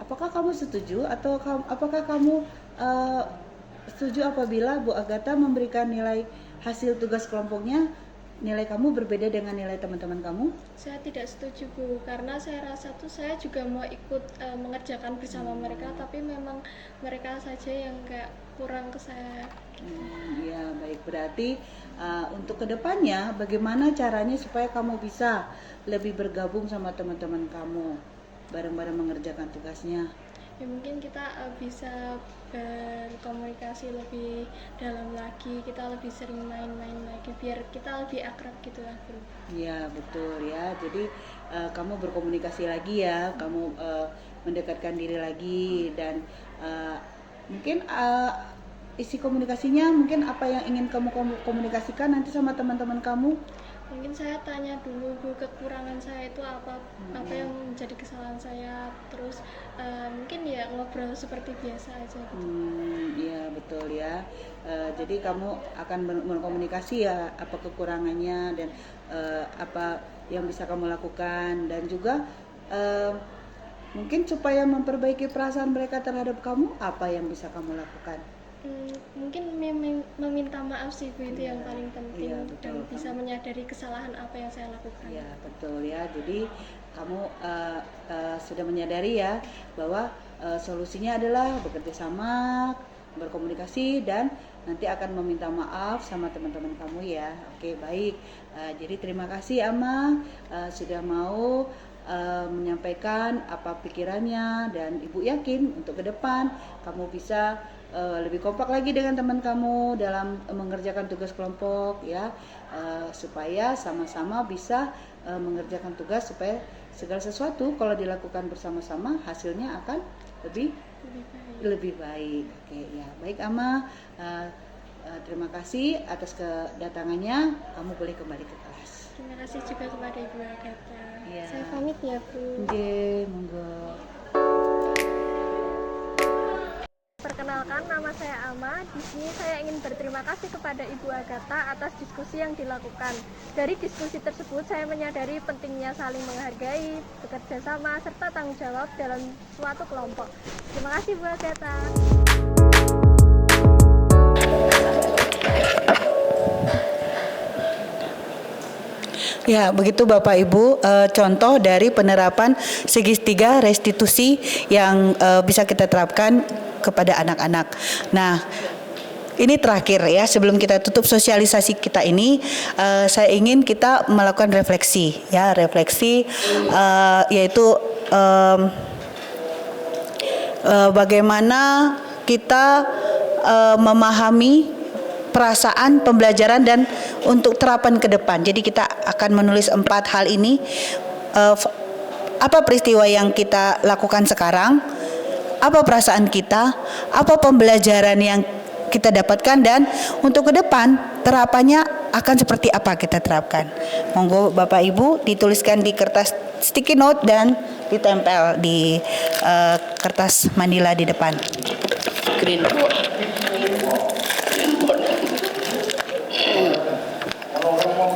Apakah kamu setuju atau apakah kamu setuju apabila Bu Agatha memberikan nilai hasil tugas kelompoknya, nilai kamu berbeda dengan nilai teman-teman kamu? Saya tidak setuju Bu, karena saya rasa tuh saya juga mau ikut mengerjakan bersama mereka, tapi memang mereka saja yang kayak kurang ke saya. Ya baik, berarti untuk kedepannya bagaimana caranya supaya kamu bisa lebih bergabung sama teman-teman kamu, bareng-bareng mengerjakan tugasnya? Ya mungkin kita bisa berkomunikasi lebih dalam lagi, kita lebih sering main-main lagi biar kita lebih akrab gitu lah Bu. Ya betul ya, jadi kamu berkomunikasi lagi ya, kamu mendekatkan diri lagi, dan mungkin isi komunikasinya mungkin apa yang ingin kamu komunikasikan nanti sama teman-teman kamu? Mungkin saya tanya dulu Bu, kekurangan saya itu apa yang menjadi kesalahan saya, terus mungkin ya ngobrol seperti biasa aja gitu. Iya betul ya. Jadi kamu akan berkomunikasi ya apa kekurangannya dan apa yang bisa kamu lakukan, dan juga mungkin supaya memperbaiki perasaan mereka terhadap kamu, apa yang bisa kamu lakukan? Mungkin meminta maaf sih Bu, itu yang paling penting, Iya, betul. dan bisa menyadari kesalahan apa yang saya lakukan. Ya betul ya. Jadi kamu sudah menyadari ya bahwa solusinya adalah bekerja sama, berkomunikasi dan nanti akan meminta maaf sama teman-teman kamu ya. Oke, baik. Jadi terima kasih Ama sudah mau menyampaikan apa pikirannya, dan Ibu yakin untuk ke depan kamu bisa lebih kompak lagi dengan teman kamu dalam mengerjakan tugas kelompok ya, supaya sama-sama bisa mengerjakan tugas, supaya segala sesuatu kalau dilakukan bersama-sama hasilnya akan lebih baik. Oke ya, baik Ama, terima kasih atas kedatangannya. Kamu boleh kembali ke kelas. Terima kasih juga kepada Ibu Agatha. Ya. Saya pamit ya Bu. Oke, monggo. Perkenalkan, nama saya Ama. Di sini saya ingin berterima kasih kepada Ibu Agatha atas diskusi yang dilakukan. Dari diskusi tersebut saya menyadari pentingnya saling menghargai, bekerja sama, serta tanggung jawab dalam suatu kelompok. Terima kasih Bu Agatha. Ya, begitu Bapak Ibu, contoh dari penerapan segitiga restitusi yang bisa kita terapkan kepada anak-anak. Nah, ini terakhir ya, sebelum kita tutup sosialisasi kita ini, saya ingin kita melakukan refleksi ya, yaitu bagaimana kita memahami perasaan pembelajaran dan untuk terapan ke depan. Jadi kita akan menulis 4 hal ini. Apa peristiwa yang kita lakukan sekarang, apa perasaan kita, apa pembelajaran yang kita dapatkan, dan untuk ke depan terapannya akan seperti apa kita terapkan. Monggo Bapak Ibu dituliskan di kertas sticky note dan ditempel di kertas manila di depan. Green board.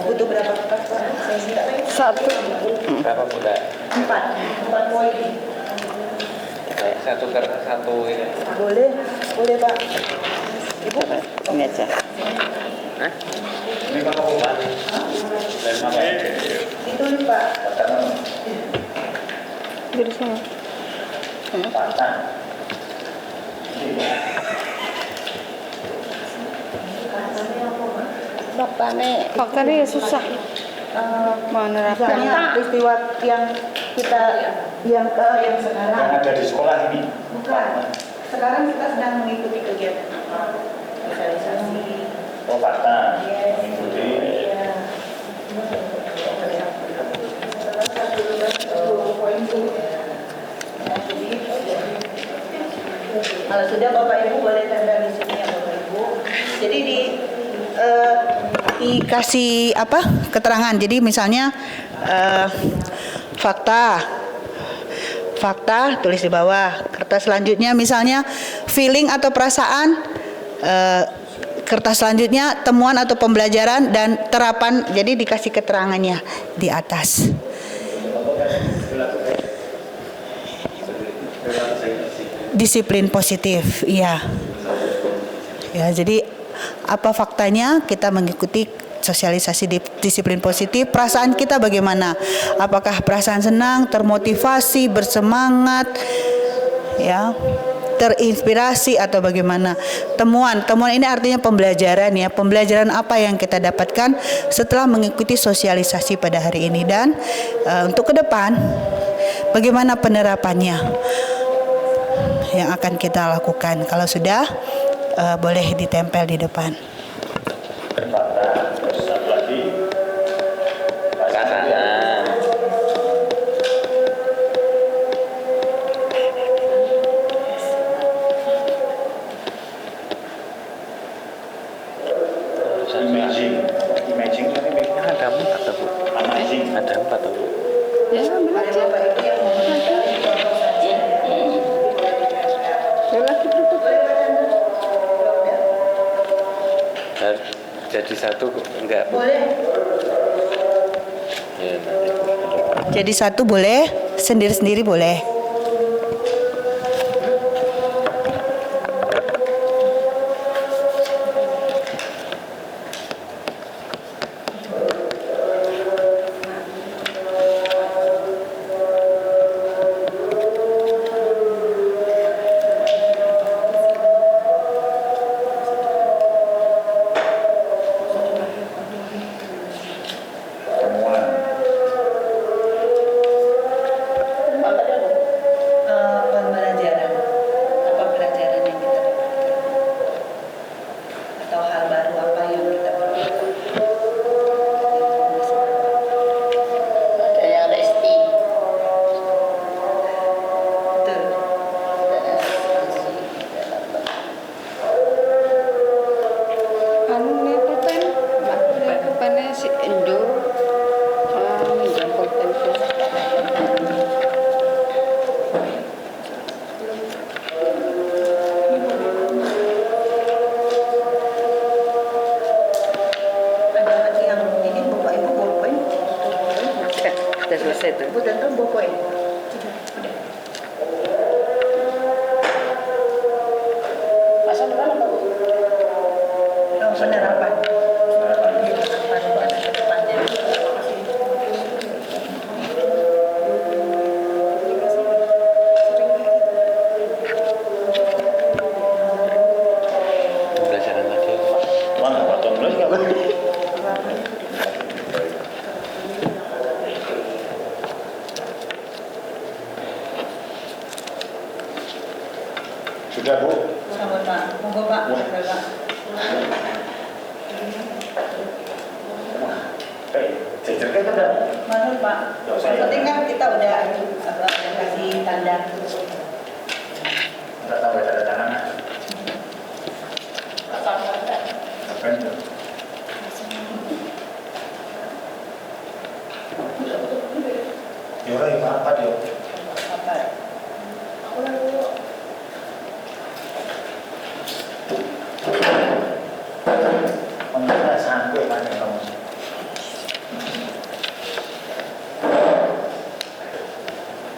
Butuh berapa kertas Pak? Satu. Berapa Bunda? 4 poin. Satu kertas satu ini. Boleh Pak. Ibu, ini aja. Ditulis Pak. Di sini. Faktanya ya susah. Misalnya peristiwa yang kita yang sekarang. Yang ada di sekolah ini. Bukan. Sekarang kita sedang mengikuti kegiatan sosialisasi. Oh, fakta. Mengikuti. Kalau sudah Bapak Ibu boleh tempel di sini ya Bapak Ibu. Jadi dikasih apa keterangan. Jadi misalnya fakta tulis di bawah. Kertas selanjutnya misalnya feeling atau perasaan. Kertas selanjutnya temuan atau pembelajaran dan terapan. Jadi dikasih keterangannya di atas. Disiplin positif, iya. Ya, jadi apa faktanya kita mengikuti sosialisasi disiplin positif. Perasaan kita bagaimana? Apakah perasaan senang, termotivasi, bersemangat, ya, terinspirasi atau bagaimana? Temuan ini artinya pembelajaran ya. Pembelajaran apa yang kita dapatkan setelah mengikuti sosialisasi pada hari ini, dan untuk ke depan bagaimana penerapannya yang akan kita lakukan. Kalau sudah boleh ditempel di depan. Satu lagi. Imaging Ada 4 atau Bu? Ada 4 atau Bu? Ya, ambil aja. Lagi tutup. Jadi satu enggak Bu? Boleh. Ya, nanti. Jadi satu boleh, sendiri-sendiri boleh. itu. Bu datang bawa poin. Masa depan apa Bu? Penerapan. Pembelajaran tadi. Mana potong dulu nggak boleh. Sudah Bu. Sama Pak. Monggo Pak. Jejernya udah. Manul Pak. Penting kan kita udah kasih tanda. Nggak tahu ada tangan. Apa itu? Ya udah, ya apa dia? Pengennya sampai kan kamu.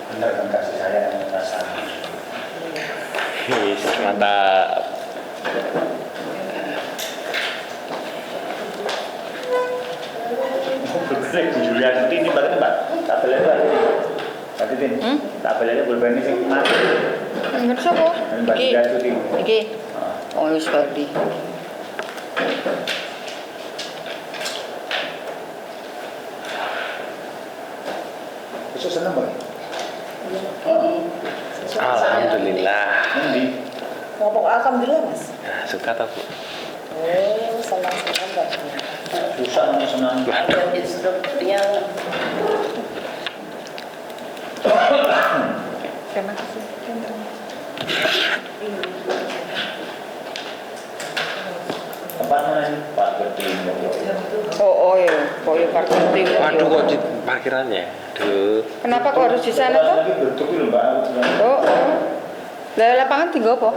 Benar kan kasih saya yang rasa. Mantap. Julian ini berarti Mbak, tabelnya itu ada. Tadi Tin, tabelnya pulpen ini sing mati. Ngerti apa? Mbak Julian itu. Iki. Oh, wis ngerti. Besok seneng Mbak. Alhamdulillah. Nanti. Ngomong alhamdulillah Mas. Nah, suka tak Bu? Oh, senang-senang Mbak. Susah senang. Jadi strukturnya Terima kasih. Tempat mana ini? Pak Berdin. Oh ya, parkir timur. Waduh kok di parkirannya? Aduh. Kenapa kok harus di sana toh? Lagi bentuk itu Mbak. Oh. Lah lapangan tinggal apa?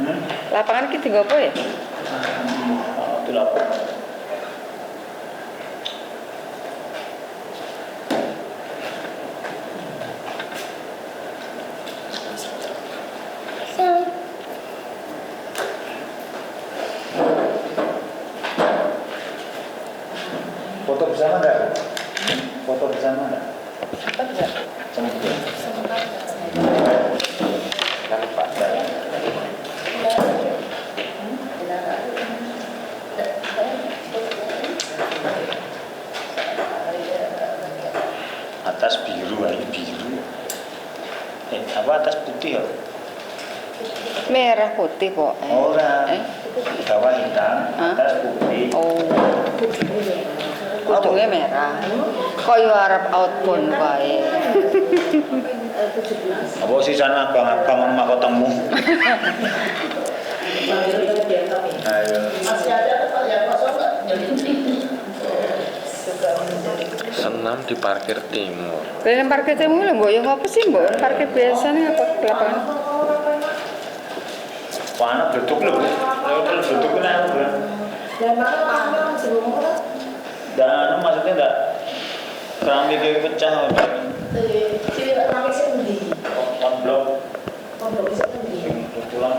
Hmm? Lapangan ki tinggal apa ya? Itu apa? Foto bersama enggak? Foto bersama enggak? Sama dia. Kan Pak. Atas biru, ini biru. Apa atas putih ya? Merah putih kok. Orang bawah hitam, atas putih. Oh. Kudungnya merah. Kok yo arep outbound wae. Apa sih sana abang-abang sama kotamu? Ayo. masih ada tempat yang kosong nggak? Senam di parkir timur. Kalian parkir timur lho, mbok yo ngopo sih, mbok? Parkir biasa nih apa ke lapangan? Mana bentuk lu? Kalau bentuk kena aku. Dan maksudnya enggak keramik kayak pecah apa? Blok. Pulang.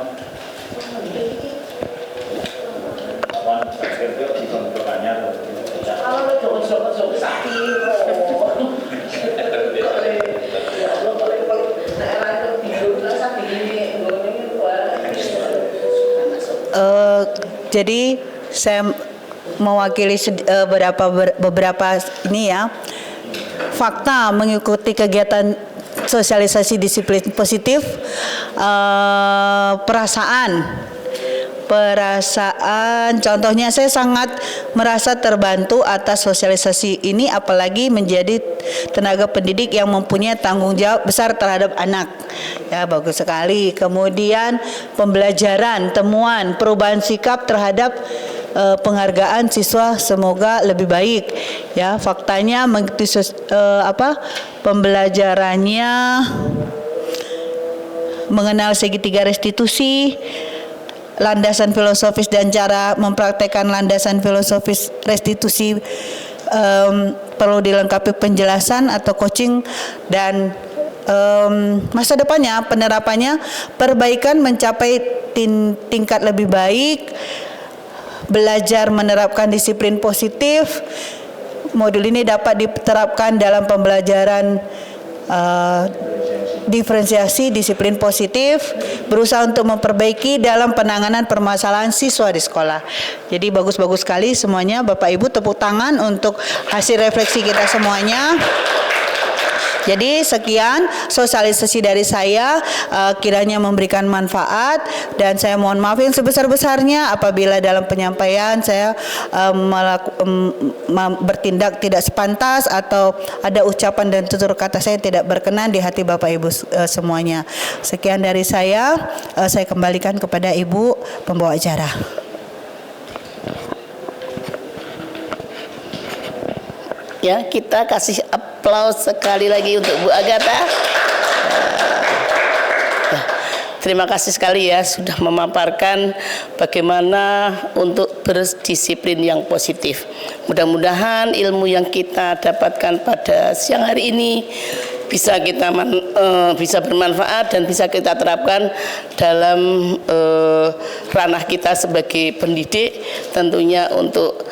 Wan, parkir itu di bentukannya pecah. Kalau jauh-jauh sakit. Jadi saya mewakili beberapa ini ya fakta mengikuti kegiatan sosialisasi disiplin positif, perasaan contohnya saya sangat merasa terbantu atas sosialisasi ini, apalagi menjadi tenaga pendidik yang mempunyai tanggung jawab besar terhadap anak ya, bagus sekali. Kemudian pembelajaran, temuan, perubahan sikap terhadap penghargaan siswa semoga lebih baik ya. Faktanya pembelajarannya mengenal segitiga restitusi, landasan filosofis dan cara mempraktekkan landasan filosofis restitusi perlu dilengkapi penjelasan atau coaching dan masa depannya penerapannya perbaikan mencapai tingkat lebih baik, belajar menerapkan disiplin positif. Modul ini dapat diterapkan dalam pembelajaran diferensiasi disiplin positif, berusaha untuk memperbaiki dalam penanganan permasalahan siswa di sekolah. Jadi bagus-bagus sekali semuanya. Bapak Ibu, tepuk tangan untuk hasil refleksi kita semuanya. Jadi sekian sosialisasi dari saya, kiranya memberikan manfaat, dan saya mohon maaf yang sebesar-besarnya apabila dalam penyampaian saya bertindak tidak sepantas atau ada ucapan dan tutur kata saya tidak berkenan di hati Bapak Ibu semuanya. Sekian dari saya kembalikan kepada Ibu pembawa acara. Ya, kita kasih aplaus sekali lagi untuk Bu Agatha. Terima kasih sekali ya sudah memaparkan bagaimana untuk berdisiplin yang positif. Mudah-mudahan ilmu yang kita dapatkan pada siang hari ini bisa kita bisa bermanfaat dan bisa kita terapkan dalam ranah kita sebagai pendidik, tentunya untuk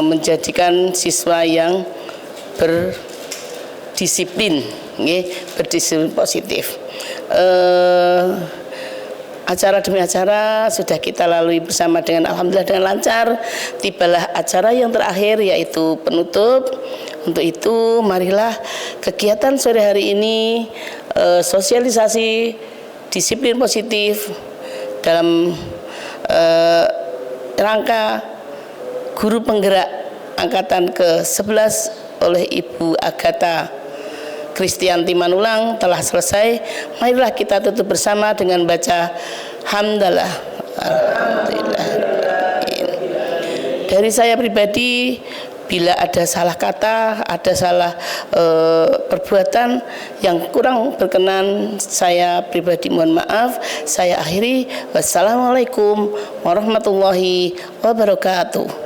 menjadikan siswa yang berdisiplin, berdisiplin positif. Acara demi acara sudah kita lalui bersama dengan alhamdulillah dengan lancar. Tibalah acara yang terakhir, yaitu penutup. Untuk itu marilah kegiatan sore hari ini sosialisasi disiplin positif dalam rangka Guru Penggerak Angkatan ke-11 oleh Ibu Agatha Kristianti Manulang telah selesai. Marilah kita tutup bersama dengan baca hamdalah. Alhamdulillah. Dari saya pribadi, bila ada salah kata, ada salah perbuatan yang kurang berkenan, saya pribadi mohon maaf. Saya akhiri. Wassalamualaikum warahmatullahi wabarakatuh.